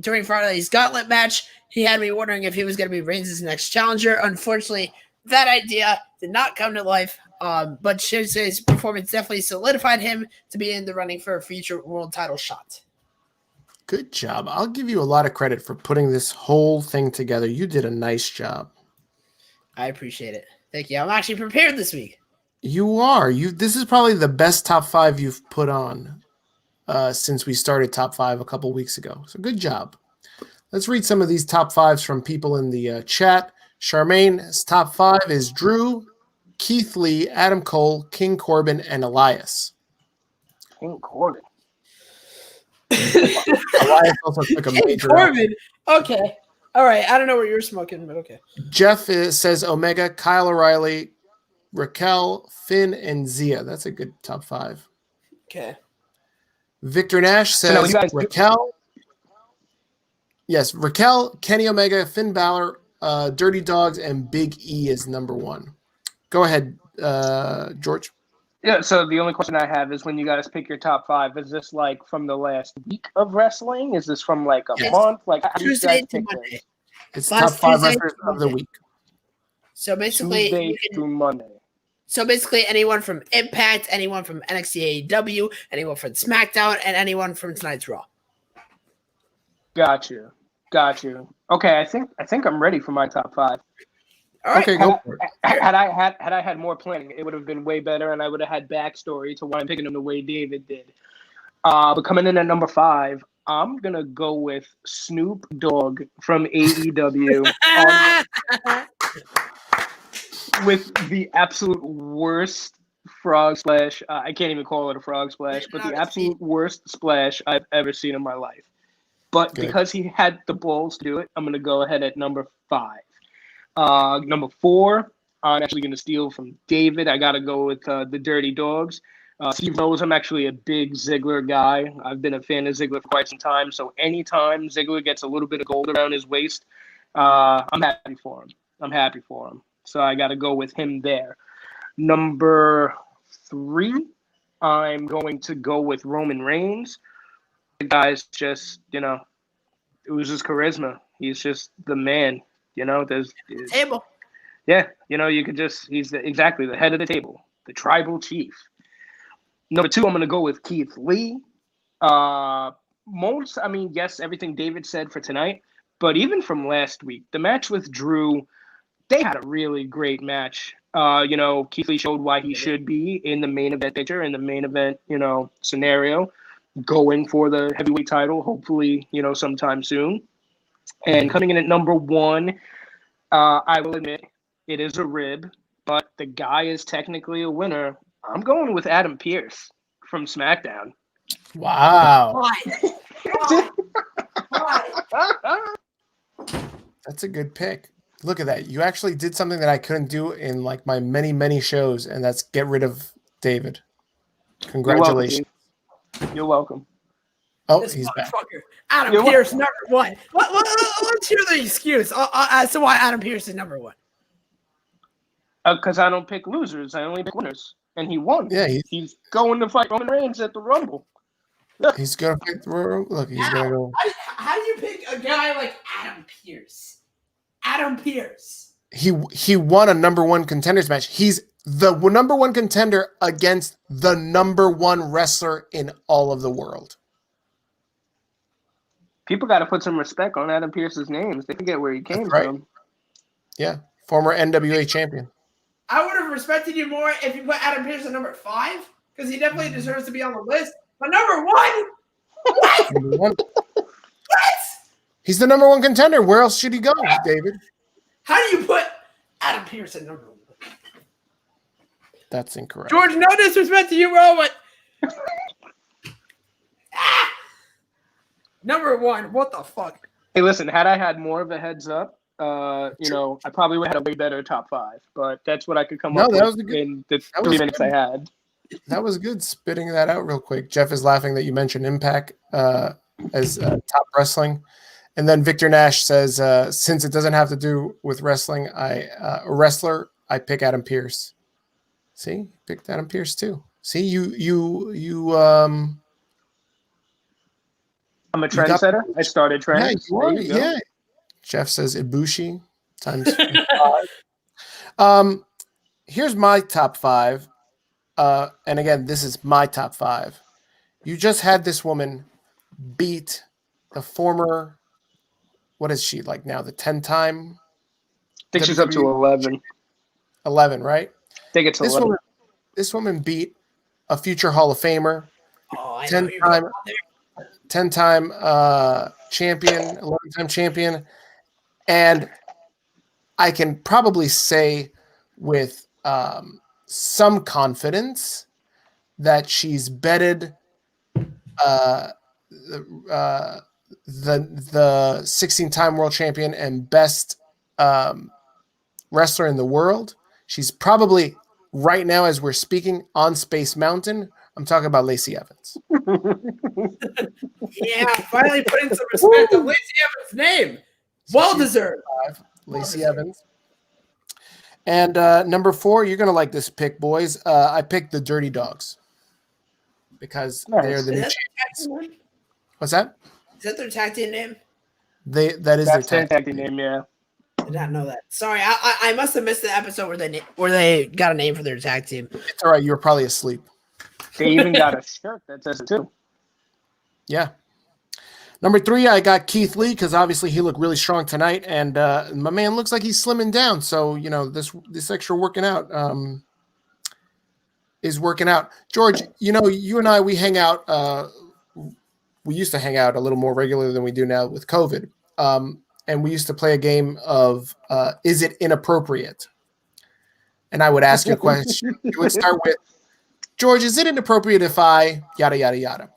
S2: during Friday's Gauntlet match. He had me wondering if he was going to be Reigns' next challenger. Unfortunately, that idea did not come to life. But Shinsuke's performance definitely solidified him to be in the running for a future world title shot.
S1: Good job. I'll give you a lot of credit for putting this whole thing together. You did a nice job.
S2: I appreciate it. Thank you. I'm actually prepared this week.
S1: You are. This is probably the best top 5 you've put on since we started top 5 a couple weeks ago. So good job. Let's read some of these top 5s from people in the chat. Charmaine's top 5 is Drew, Keith Lee, Adam Cole, King Corbin, and Elias.
S3: King Corbin.
S1: Elias also took a major.
S2: Corbin. Okay. All right. I don't know what you're smoking, but okay.
S1: Jeff says Omega, Kyle O'Reilly, Raquel, Finn, and Zia. That's a good top 5.
S2: Okay.
S1: Victor Nash says Raquel. Yes, Raquel, Kenny Omega, Finn Balor, Dirty Dogs, and Big E is number 1. Go ahead, George.
S3: Yeah, so the only question I have is when you guys pick your top 5, is this like from the last week of wrestling? Is this from like a month? Like how do you guys pick this?
S1: It's top 5 wrestlers of the week.
S2: So basically,
S3: Tuesday through Monday.
S2: So basically, anyone from Impact, anyone from NXT AEW, anyone from SmackDown, and anyone from tonight's Raw.
S3: Got you. Okay, I think I'm ready for my top 5.
S2: All right.
S1: Okay, go for it.
S3: Had I had more planning, it would have been way better, and I would have had backstory to why I'm picking them the way David did. But coming in at number 5, I'm gonna go with Snoop Dogg from AEW with the absolute worst frog splash. I can't even call it a frog splash, but the absolute worst splash I've ever seen in my life. But because he had the balls to do it, I'm gonna go ahead at number 5. Number 4, I'm actually going to steal from David. I got to go with the Dirty Dogs. Steve knows I'm actually a big Ziggler guy. I've been a fan of Ziggler for quite some time. So anytime Ziggler gets a little bit of gold around his waist, I'm happy for him. So I got to go with him there. Number 3, I'm going to go with Roman Reigns. The guy's just, it was his charisma. He's just the man. There's
S2: table.
S3: Yeah, you could he's exactly the head of the table, the tribal chief. Number 2, I'm going to go with Keith Lee. Yes, everything David said for tonight, but even from last week, the match with Drew, they had a really great match. Keith Lee showed why he should be in the main event picture, in the main event, scenario, going for the heavyweight title, hopefully, sometime soon. And coming in at number 1, I will admit it is a rib, but the guy is technically a winner. I'm going with Adam Pearce from SmackDown.
S1: Wow.
S2: Why?
S1: That's a good pick. Look at that. You actually did something that I couldn't do in like my many, many shows, and that's get rid of David. Congratulations.
S3: You're welcome.
S1: Oh,
S2: This
S1: he's back.
S2: Adam Pearce, number 1. Let's hear the excuse as to why Adam Pearce is number 1.
S3: Because I don't pick losers. I only pick winners. And he won.
S1: Yeah,
S3: he's going to fight Roman Reigns at the Rumble.
S1: He's going to fight the Rumble. Look, he's going to go.
S2: How do you pick a guy like Adam Pearce? Adam Pearce.
S1: He won a number 1 contenders match. He's the number 1 contender against the number 1 wrestler in all of the world.
S3: People got to put some respect on Adam Pearce's names. They forget where he came from.
S1: Yeah, former NWA champion.
S2: I would have respected you more if you put Adam Pearce at number 5, because he definitely deserves to be on the list. But number 1? What?
S1: Number 1.
S2: What?
S1: He's the number 1 contender. Where else should he go, David?
S2: How do you put Adam Pearce at number 1?
S1: That's incorrect.
S2: George, no disrespect to you, bro, but
S4: Number one, what the fuck?
S3: Hey, listen, had I had more of a heads up, I probably would have had a way better top 5. But that's what I could come up with in the 3 minutes I had.
S1: That was good, spitting that out real quick. Jeff is laughing that you mentioned Impact as top wrestling. And then Victor Nash says, since it doesn't have to do with wrestling, a wrestler, I pick Adam Pearce. See, picked Adam Pearce too. See, you
S3: I'm a trendsetter. I started trends.
S1: Yeah. Jeff says Ibushi times 5. Here's my top 5. And again, this is my top 5. You just had this woman beat the former, what is she like now? The 10-time?
S3: I think she's up to 11.
S1: 11, right?
S3: I think it's 11.
S1: This woman beat a future Hall of Famer, 10-time champion, 11-time champion. And I can probably say with some confidence that she's betted the 16-time world champion and best wrestler in the world. She's probably right now, as we're speaking, on Space Mountain. I'm talking about Lacey Evans.
S4: Yeah, finally putting some respect on Lacey Evans' name. Well deserved.
S1: Lacey Evans. And number 4, you're going to like this pick, boys. I picked the Dirty Dogs because they're the new champions. What's that?
S2: Is that their tag team name?
S1: That's their tag team
S3: name, yeah.
S2: Did not know that. Sorry, I must have missed the episode where they got a name for their tag team.
S1: It's all right. You were probably asleep.
S3: They even got a shirt that says it too. Yeah.
S1: Number 3, I got Keith Lee because obviously he looked really strong tonight, and my man looks like he's slimming down. So this extra working out is working out. George, you and I, we hang out. We used to hang out a little more regularly than we do now with COVID. And we used to play a game of is it inappropriate? And I would ask you a question. It would start with, George, is it inappropriate if I yada, yada, yada?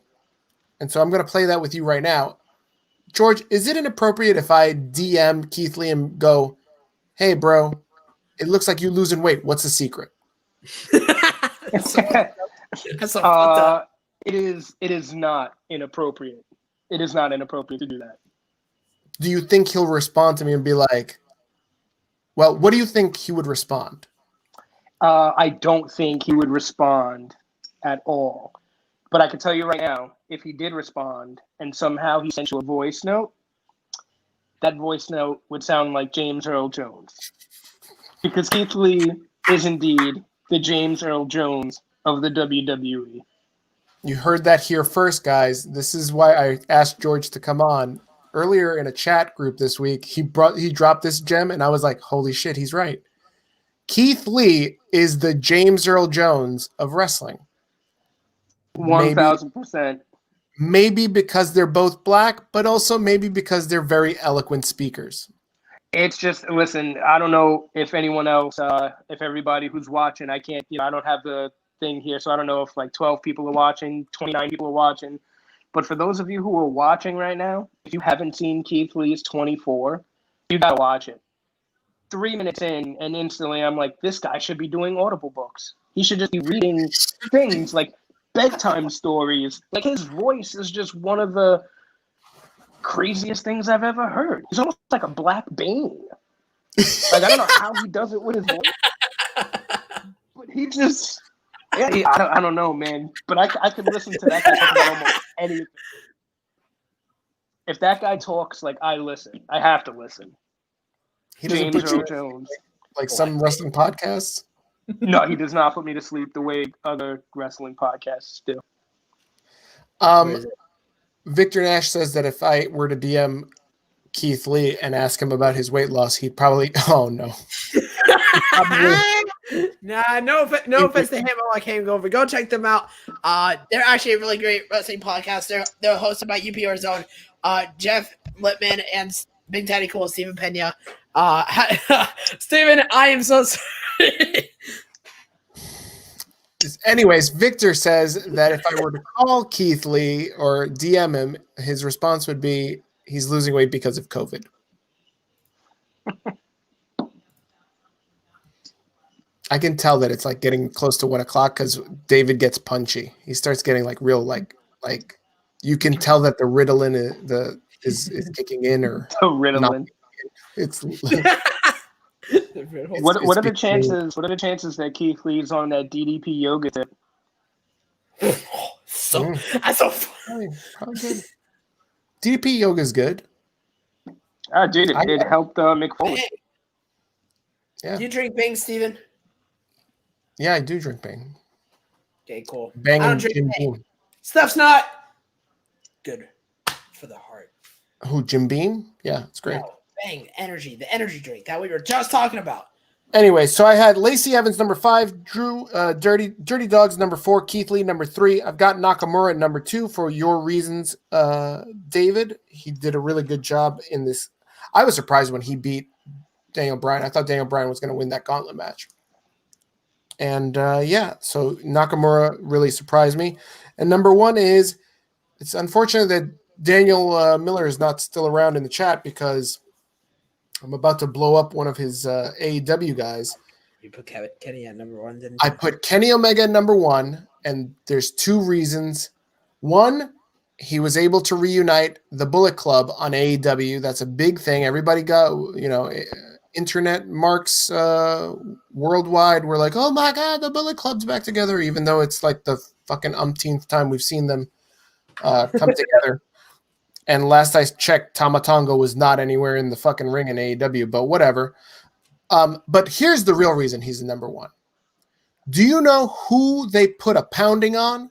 S1: And so I'm going to play that with you right now. George, is it inappropriate if I DM Keith Lee and go, hey, bro, it looks like you're losing weight. What's the secret?
S3: It is not inappropriate. It is not inappropriate to do that.
S1: Do you think he'll respond to me and be like, well, what do you think he would respond?
S3: I don't think he would respond at all. But I can tell you right now, if he did respond and somehow he sent you a voice note, that voice note would sound like James Earl Jones. Because Keith Lee is indeed the James Earl Jones of the WWE.
S1: You heard that here first, guys. This is why I asked George to come on. Earlier in a chat group this week, he dropped this gem, and I was like, holy shit, he's right. Keith Lee is the James Earl Jones of wrestling.
S3: 1,000%.
S1: Maybe because they're both black, but also maybe because they're very eloquent speakers.
S3: It's just, listen, I don't know if anyone else, if everybody who's watching, I can't, I don't have the thing here, so I don't know if like 12 people are watching, 29 people are watching. But for those of you who are watching right now, if you haven't seen Keith Lee's 24, you got to watch it. 3 minutes in, and instantly I'm like, this guy should be doing Audible books. He should just be reading things like bedtime stories. Like, his voice is just one of the craziest things I've ever heard. He's almost like a Black Bane. Like, I don't know how he does it with his voice. But he just... Yeah, I don't know, man. But I could listen to that guy talk about almost anything. If that guy talks, like, I listen. I have to listen.
S1: He doesn't
S3: James
S1: put
S3: Earl
S1: you
S3: Jones.
S1: like some wrestling podcasts?
S3: No, he does not put me to sleep the way other wrestling podcasts do.
S1: Victor Nash says that if I were to DM Keith Lee and ask him about his weight loss, he'd probably... Oh, no.
S2: Nah, no offense to him. I like him. Go check them out. They're actually a really great wrestling podcast. They're hosted by UPR Zone, Jeff Lippman and Big Daddy Cool Stephen Pena. Stephen, I am so sorry.
S1: Anyways, Victor says that if I were to call Keith Lee or DM him, his response would be he's losing weight because of COVID. I can tell that it's like getting close to 1 o'clock because David gets punchy. He starts getting like real like you can tell that the Riddle in it, is kicking in or
S3: The Riddle.
S1: It's
S3: What are the chances? What are the chances that Keith Lee's on that DDP yoga tip?
S2: That's so
S1: probably good. DDP yoga is good.
S3: Dude, it helped Mick Foley.
S1: Yeah.
S2: Do you drink Bing, Steven?
S1: Yeah, I do drink Bang.
S2: Okay, cool.
S1: Bang
S2: I don't
S1: and
S2: drink
S1: Jim
S2: Bang.
S1: Beam.
S2: Stuff's not good for the heart.
S1: Who, Jim Beam? Yeah, it's great.
S2: No, Bang, energy, the energy drink that we were just talking about.
S1: Anyway, so I had Lacey Evans number 5, Drew Dirty Dogs number 4, Keith Lee number 3. I've got Nakamura at number 2 for your reasons, David. He did a really good job in this. I was surprised when he beat Daniel Bryan. I thought Daniel Bryan was going to win that gauntlet match. And so Nakamura really surprised me. And number 1 is, it's unfortunate that Daniel Miller is not still around in the chat because I'm about to blow up one of his AEW guys.
S2: You put Kenny at number 1, didn't you?
S1: I put Kenny Omega at number 1, and there's 2 reasons. 1, he was able to reunite the Bullet Club on AEW. That's a big thing. Everybody got, internet marks worldwide were like, oh my God, the Bullet Club's back together, even though it's like the fucking umpteenth time we've seen them come together. And last I checked, Tama Tonga was not anywhere in the fucking ring in AEW, but whatever. But here's the real reason he's the number 1. Do you know who they put a pounding on?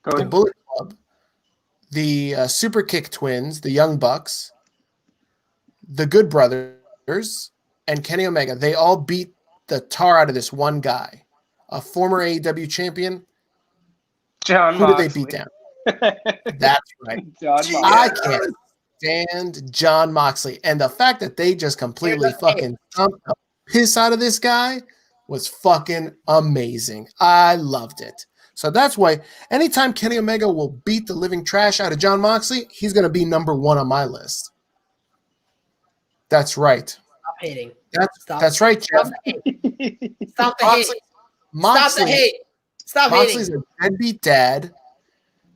S1: The Bullet Club, the Super Kick Twins, the Young Bucks, the Good Brothers, and Kenny Omega. They all beat the tar out of this one guy, a former AEW champion.
S3: John
S1: Who
S3: Moxley.
S1: did they beat down? That's right.
S3: John Moxley.
S1: I can't stand John Moxley. And the fact that they just completely fucking thumped the piss out of this guy was fucking amazing. I loved it. So that's why anytime Kenny Omega will beat the living trash out of John Moxley, he's going to be number 1 on my list. That's right.
S2: Stop hating.
S1: That's right, Jeff.
S2: Stop the hate. Stop the hate. Stop
S1: Moxley's
S2: hating.
S1: a deadbeat dad.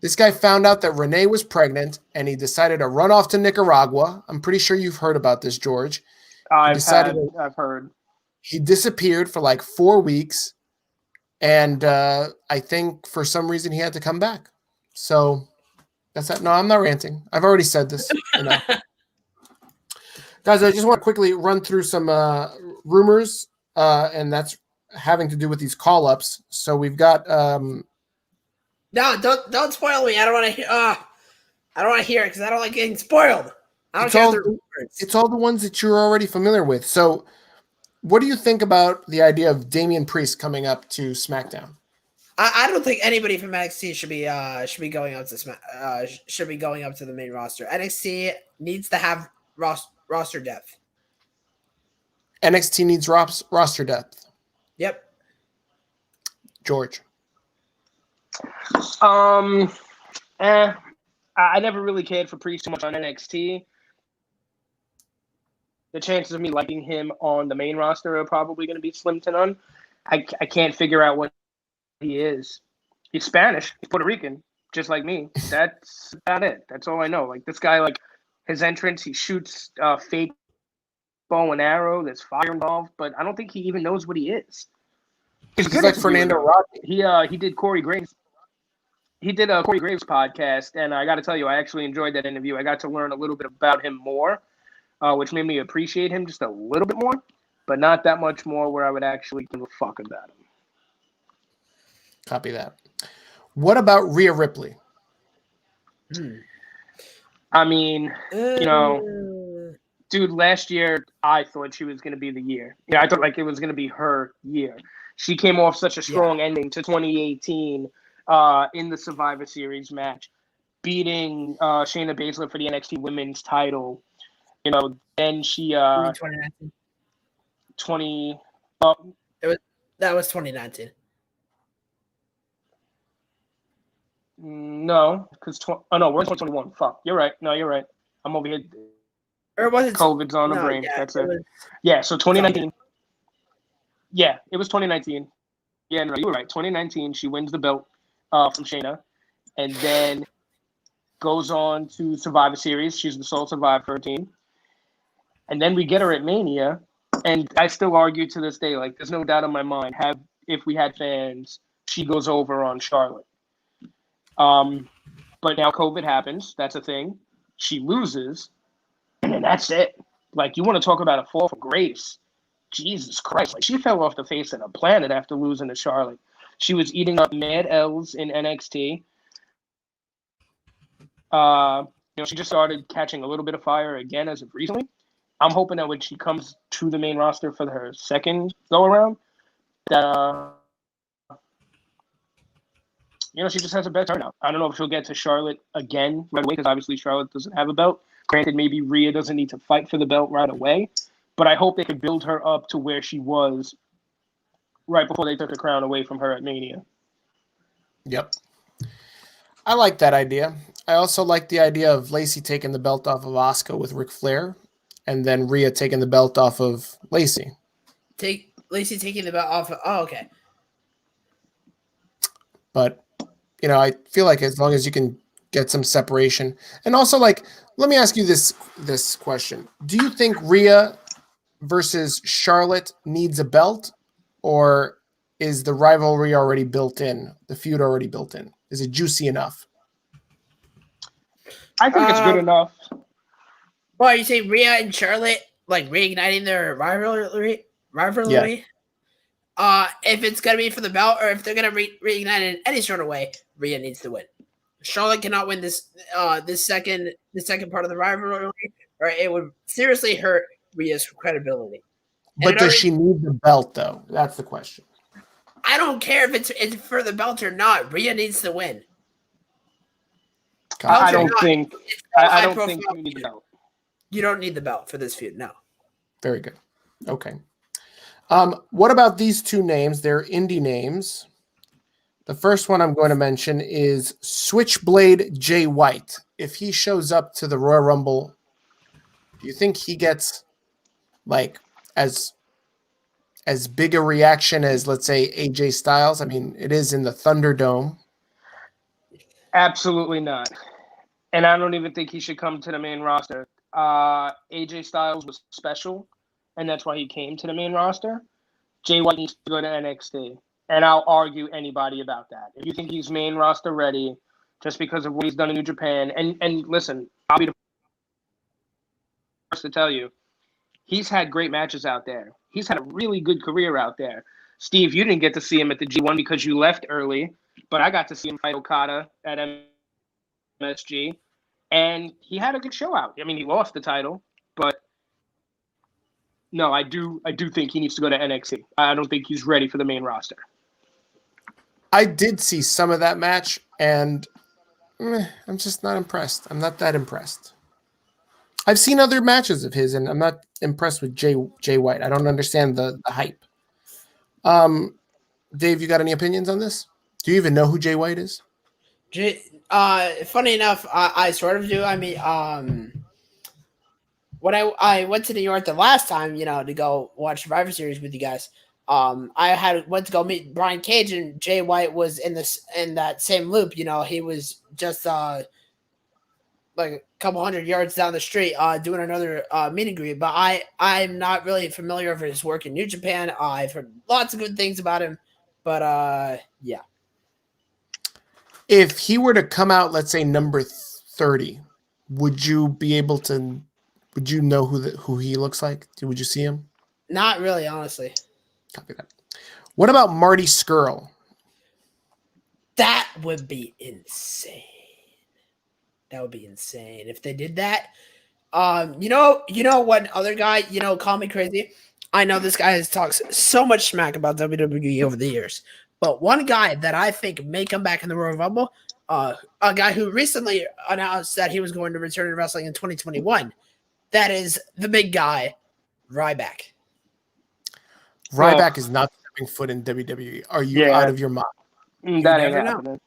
S1: This guy found out that Renee was pregnant, and he decided to run off to Nicaragua. I'm pretty sure you've heard about this, George.
S3: I've heard.
S1: He disappeared for like 4 weeks, and I think for some reason he had to come back. So that's that. No, I'm not ranting. I've already said this. Guys, I just want to quickly run through some rumors, and that's having to do with these call-ups. So we've got
S2: No, don't spoil me. I don't want to hear. I don't want to hear it because I don't like getting spoiled. I don't care.
S1: It's all the ones that you're already familiar with. So, what do you think about the idea of Damian Priest coming up to SmackDown?
S2: I don't think anybody from NXT should be going up to the main roster. NXT needs to have roster depth.
S1: NXT needs roster depth.
S2: Yep.
S1: George.
S3: I never really cared for Priest too much on NXT. The chances of me liking him on the main roster are probably going to be slim to none. I can't figure out what he is. He's Spanish. He's Puerto Rican, just like me. That's about it. That's all I know. Like this guy, like his entrance, he shoots fake bow and arrow. There's fire involved, but I don't think he even knows what he is.
S1: He's like Fernando Rodney.
S3: He did Corey Graves. He did a Corey Graves podcast, and I got to tell you, I actually enjoyed that interview. I got to learn a little bit about him more, which made me appreciate him just a little bit more, but not that much more where I would actually give a fuck about him.
S1: Copy that. What about Rhea Ripley?
S3: I mean, dude, last year I thought she was going to be the year. I thought like it was going to be her year. She came off such a strong ending to 2018 in the Survivor Series match, beating Shayna Baszler for the NXT Women's title. Then she 2019. 20.
S2: That was 2019.
S3: No, because no, we're in 2021. Fuck, you're right. No, you're right. I'm over here.
S2: Or was it?
S3: COVID's on the
S2: No,
S3: brain.
S2: yeah,
S3: That's
S2: it
S3: it.
S2: was-
S3: Yeah, so 2019. Yeah, it was 2019. Yeah, no, you were right. 2019, she wins the belt from Shayna, and then goes on to Survivor Series. She's the sole survivor for her team. And then we get her at Mania, and I still argue to this day, like, there's no doubt in my mind, if we had fans, she goes over on Charlotte. But now COVID happens. That's a thing. She loses, and then that's it. Like, you want to talk about a fall from grace. Jesus Christ. Like, she fell off the face of the planet after losing to Charlotte. She was eating up mad L's in NXT. She just started catching a little bit of fire again as of recently. I'm hoping that when she comes to the main roster for her second go-around, that she just has a better turnout. I don't know if she'll get to Charlotte again right away, because obviously Charlotte doesn't have a belt. Granted, maybe Rhea doesn't need to fight for the belt right away, but I hope they can build her up to where she was right before they took the crown away from her at Mania.
S1: Yep. I like that idea. I also like the idea of Lacey taking the belt off of Asuka with Ric Flair, and then Rhea taking the belt off of Lacey.
S2: Lacey taking the belt off of... Oh, okay.
S1: But, I feel like as long as you can get some separation. And also, like, let me ask you this question. Do you think Rhea versus Charlotte needs a belt, or is the rivalry already built in, the feud already built in? Is it juicy enough?
S3: I think it's good enough.
S2: Well, you say Rhea and Charlotte, like, reigniting their rivalry?
S1: Yeah.
S2: If it's going to be for the belt, or if they're going to reignite it in any sort of way, Rhea needs to win. Charlotte cannot win this second part of the rivalry, or it would seriously hurt Rhea's credibility.
S1: But does she need the belt, though? That's the question.
S2: I don't care if it's for the belt or not. Rhea needs to win.
S3: I don't think you need the belt.
S2: You don't need the belt for this feud, no.
S1: Very good. Okay. What about these two names? They're indie names. The first one I'm going to mention is Switchblade Jay White. If he shows up to the Royal Rumble, do you think he gets like as big a reaction as, let's say, AJ Styles? I mean, it is in the Thunderdome.
S3: Absolutely not. And I don't even think he should come to the main roster. AJ Styles was special, and that's why he came to the main roster. Jay White needs to go to NXT. And I'll argue anybody about that. If you think he's main roster ready, just because of what he's done in New Japan, and listen, I'll be the first to tell you, he's had great matches out there. He's had a really good career out there. Steve, you didn't get to see him at the G1 because you left early, but I got to see him fight Okada at MSG, and he had a good show out. I mean, he lost the title, but no, I do think he needs to go to NXT. I don't think he's ready for the main roster.
S1: I did see some of that match, and I'm just not impressed. I'm not that impressed. I've seen other matches of his, and I'm not impressed with Jay White. I don't understand the hype. Dave, you got any opinions on this? Do you even know who Jay White is?
S2: Funny enough, I sort of do. I mean, when I went to New York the last time, to go watch Survivor Series with you guys, I went to go meet Brian Cage, and Jay White was in that same loop. He was just like a couple hundred yards down the street doing another meet and greet. But I'm not really familiar with his work in New Japan. I've heard lots of good things about him, but yeah.
S1: If he were to come out, let's say number 30, would you be able to? Would you know who he looks like? Would you see him?
S2: Not really, honestly.
S1: Copy that. What about Marty Scurll?
S2: That would be insane. That would be insane if they did that. You know what other guy, call me crazy. I know this guy has talked so much smack about WWE over the years, but one guy that I think may come back in the Royal Rumble, a guy who recently announced that he was going to return to wrestling in 2021. That is the big guy, Ryback.
S1: Ryback is not stepping foot in WWE. Are you out of your mind?
S3: That ain't
S2: never know.
S3: happening.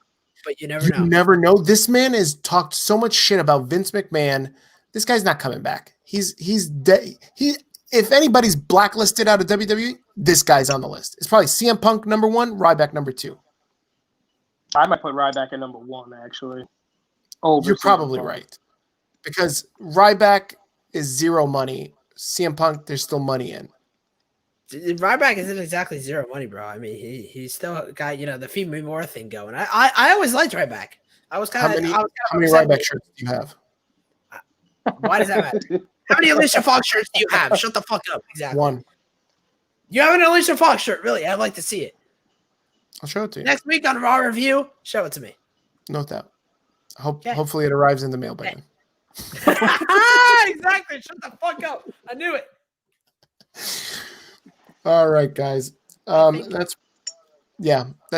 S2: But you never
S1: You
S2: know.
S1: never know. This man has talked so much shit about Vince McMahon. This guy's not coming back. He's dead. If anybody's blacklisted out of WWE, this guy's on the list. It's probably CM Punk number 1, Ryback number 2.
S3: I might put Ryback at number 1, actually. Over
S1: You're
S3: CM
S1: probably
S3: Punk.
S1: right. Because Ryback is zero money. CM Punk, there's still money in.
S2: Ryback isn't exactly zero money, bro. I mean, he's still got the Feed Me More thing going. I always liked Ryback. I was kind of
S1: How many Ryback shirts do you have?
S2: Why does that matter? How many Alicia Fox shirts do you have? Shut the fuck up. Exactly.
S1: 1.
S2: You have an Alicia Fox shirt, really? I'd like to see it.
S1: I'll show it to you.
S2: Next week on Raw Review, show it to me.
S1: Note that. Hopefully it arrives in the mail by then.
S2: Exactly. Shut the fuck up. I knew it.
S1: All right, guys. That's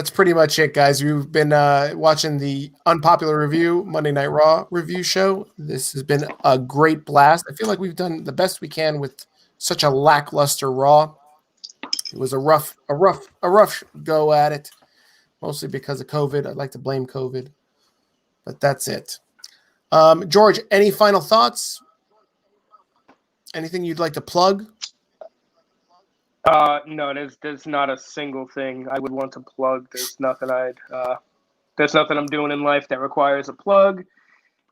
S1: pretty much it, guys. We've been watching the Unpopular Review Monday Night Raw review show. This has been a great blast. I feel like we've done the best we can with such a lackluster Raw. It was a rough go at it, mostly because of COVID. I'd like to blame COVID, but that's it. George, any final thoughts? Anything you'd like to plug?
S3: No, there's not a single thing I would want to plug. There's nothing I'm doing in life that requires a plug.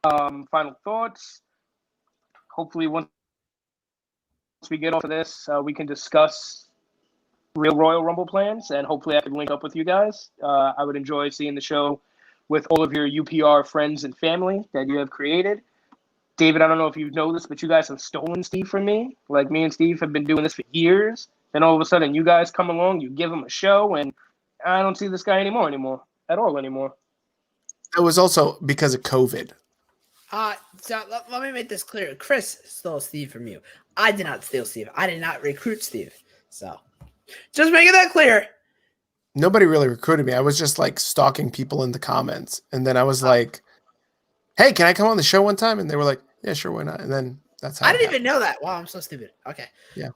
S3: Final thoughts. Hopefully once we get off of this, we can discuss real Royal Rumble plans, and hopefully I can link up with you guys. I would enjoy seeing the show with all of your UPR friends and family that you have created. David, I don't know if you know this, but you guys have stolen Steve from me. Like, me and Steve have been doing this for years. Then all of a sudden you guys come along, you give him a show, and I don't see this guy anymore. At all anymore.
S1: It was also because of COVID.
S2: So let me make this clear. Chris stole Steve from you. I did not steal Steve. I did not recruit Steve. So just making that clear.
S1: Nobody really recruited me. I was just like stalking people in the comments. And then I was like, hey, can I come on the show one time? And they were like, yeah, sure, why not? And then that's how
S2: I didn't even know that. Wow, I'm so stupid. Okay.
S1: Yeah.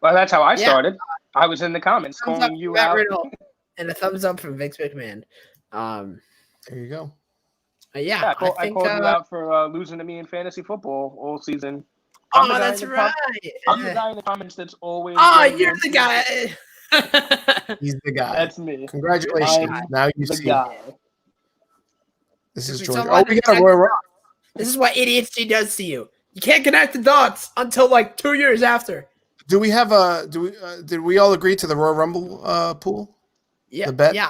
S3: Well, that's how I started. I was in the comments calling you out.
S2: Riddle, and a thumbs up from Vince McMahon.
S1: There you go.
S2: Yeah,
S3: I called you out for losing to me in fantasy football all season.
S2: That's right.
S3: I'm the guy in the comments that's always.
S2: You're the guy.
S1: He's the guy.
S3: That's me.
S1: Congratulations. Now you
S3: the
S1: see.
S3: guy.
S1: This is George. Oh, we got a Royal Rumble.
S2: This is what ADHD does to you. You can't connect the dots until like 2 years after.
S1: Do we have did we all agree to the Royal Rumble pool?
S2: Yeah.
S1: The bet?
S2: Yeah.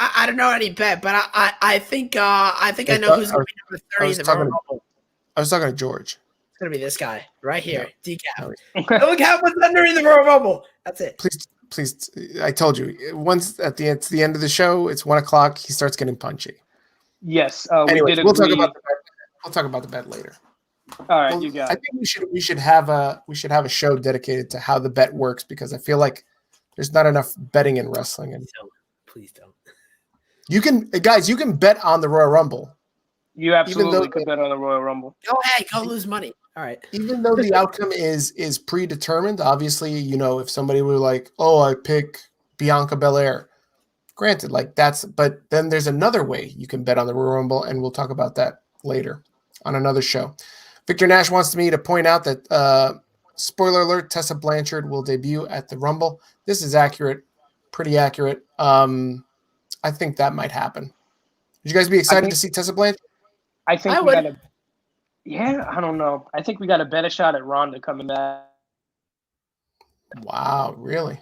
S2: I don't know any bet, but I think I know who's going to be number 30 in the Royal Rumble.
S1: I was talking to George.
S2: It's going to be this guy right here. Decaf. Look how what's under in the Royal Rumble. That's it.
S1: Please. I told you. Once at the end of the show, it's 1:00. He starts getting punchy.
S3: Yes.
S1: Anyway, we'll talk about the bet. We'll talk about the bet later.
S3: All right, you got it.
S1: I think we should have a show dedicated to how the bet works, because I feel like there's not enough betting in wrestling. And
S2: please don't.
S1: You can bet on the Royal Rumble.
S3: You absolutely could bet on the Royal Rumble.
S2: Go lose money. All right.
S1: Even though the outcome is predetermined, obviously, if somebody were like, "Oh, I pick Bianca Belair," granted, but then there's another way you can bet on the Royal Rumble, and we'll talk about that later on another show. Victor Nash wants me to point out that, spoiler alert, Tessa Blanchard will debut at the Rumble. This is accurate, pretty accurate. I think that might happen. Would you guys be excited to see Tessa Blanchard?
S3: I think I would. I don't know. I think we got a better shot at Ronda coming back.
S1: Wow, really?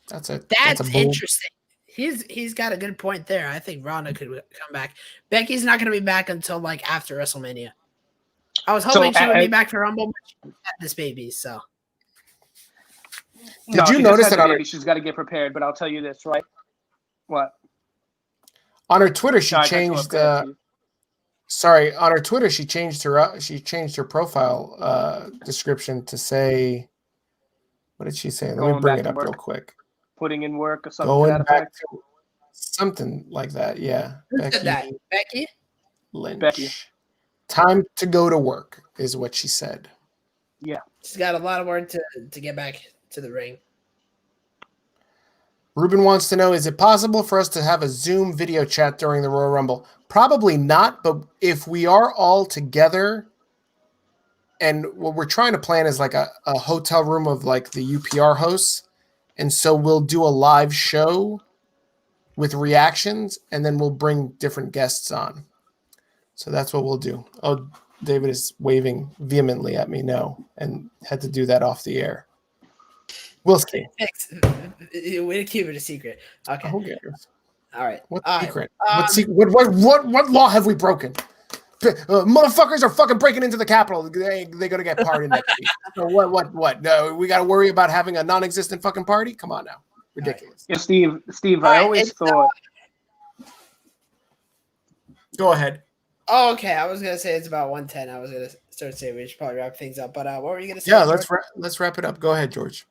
S1: That's
S2: interesting. He's got a good point there. I think Ronda could come back. Becky's not going to be back until like after WrestleMania. I was hoping she would be back for Rumble, but she had this baby. So,
S1: did you notice that
S3: she's got to get prepared? But I'll tell you this, right? What?
S1: On her Twitter, she changed. On her Twitter, she changed her profile description to say, what did she say? Let me bring it up real quick.
S3: Putting in work or something.
S1: Going back to something like that. Yeah.
S2: Who said that? Becky
S1: Lynch. Time to go to work is what she said.
S3: Yeah.
S2: She's got a lot of work to get back to the ring.
S1: Ruben wants to know, is it possible for us to have a Zoom video chat during the Royal Rumble? Probably not, but if we are all together, and what we're trying to plan is like a hotel room of like the UPR hosts, and so we'll do a live show with reactions, and then we'll bring different guests on. So that's what we'll do. Oh, David is waving vehemently at me no, and had to do that off the air. We'll see.
S2: Way to keep it a secret. Okay.
S1: Who cares?
S2: All right.
S1: What secret? What law have we broken? Motherfuckers are fucking breaking into the Capitol. They're gonna get pardoned next week. So what? No, we got to worry about having a non-existent fucking party? Come on now, ridiculous.
S3: Yeah, Steve, I always thought.
S1: Go ahead.
S2: Oh, okay. I was gonna say it's about 1:10. I was gonna start saying we should probably wrap things up. But what were you gonna say?
S1: Yeah, let's wrap it up. Go ahead, George.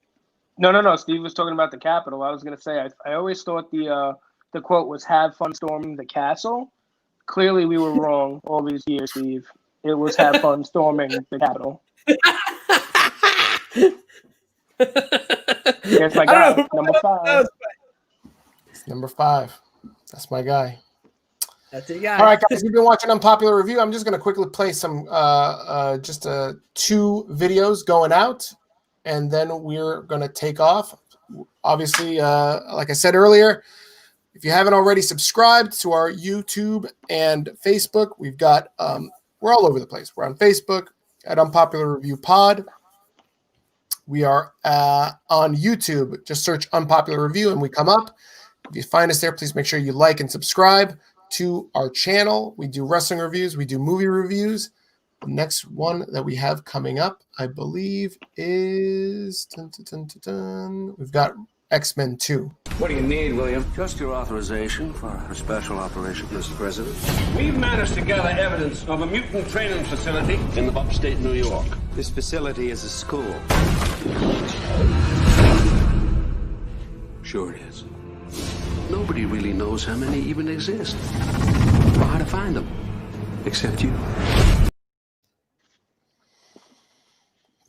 S3: No. Steve was talking about the Capitol. I was gonna say I always thought the quote was "Have fun storming the castle." Clearly, we were wrong all these years, Steve. It was "Have fun storming the Capitol." Here's my guy, number 5.
S1: It's number 5. That's my guy.
S2: That's it, guys.
S1: All right, guys, you've been watching Unpopular Review. I'm just going to quickly play some 2 videos going out, and then we're going to take off. Obviously, like I said earlier, if you haven't already subscribed to our YouTube and Facebook, we've got we're all over the place. We're on Facebook at Unpopular Review Pod. We are on YouTube. Just search Unpopular Review and we come up. If you find us there, please make sure you like and subscribe to our channel. We do wrestling reviews. We do movie reviews. The next one that we have coming up, I believe, is we've got X-Men 2.
S5: What do you need, William?
S6: Just your authorization for a special operation, Mr. President.
S5: We've managed to gather evidence of a mutant training facility in upstate New York.
S6: This facility is a school. Sure it is. Nobody really knows how many even exist, or how to find them, except you.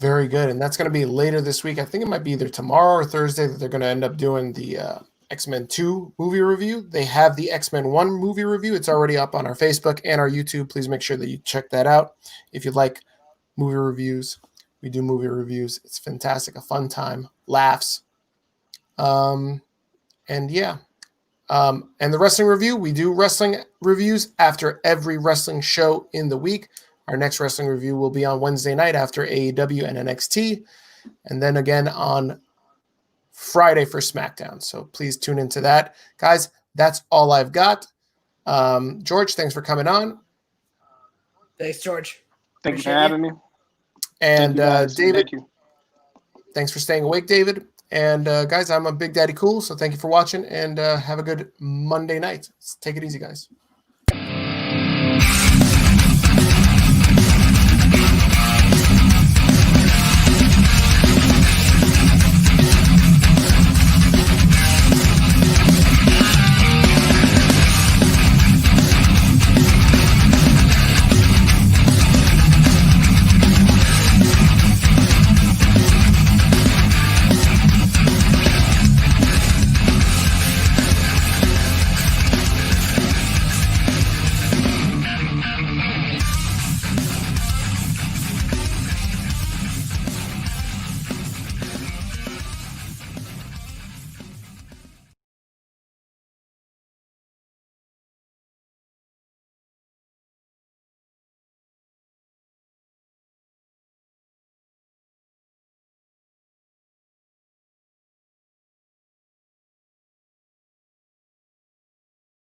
S1: Very good. And that's going to be later this week. I think it might be either tomorrow or Thursday that they're going to end up doing the X-Men 2 movie review. They have the X-Men 1 movie review. It's already up on our Facebook and our YouTube. Please make sure that you check that out. If you like movie reviews, we do movie reviews. It's fantastic. A fun time. Laughs. And yeah. And the wrestling review, we do wrestling reviews after every wrestling show in the week. Our next wrestling review will be on Wednesday night after AEW and NXT, and then again on Friday for SmackDown. So please tune into that. Guys, that's all I've got. George, thanks for coming on.
S2: Thanks, George.
S3: Thank you for having me.
S1: And David,
S3: Thank you.
S1: thanks for staying awake, David. And guys, I'm a Big Daddy Cool, so thank you for watching, and have a good Monday night. Take it easy, guys.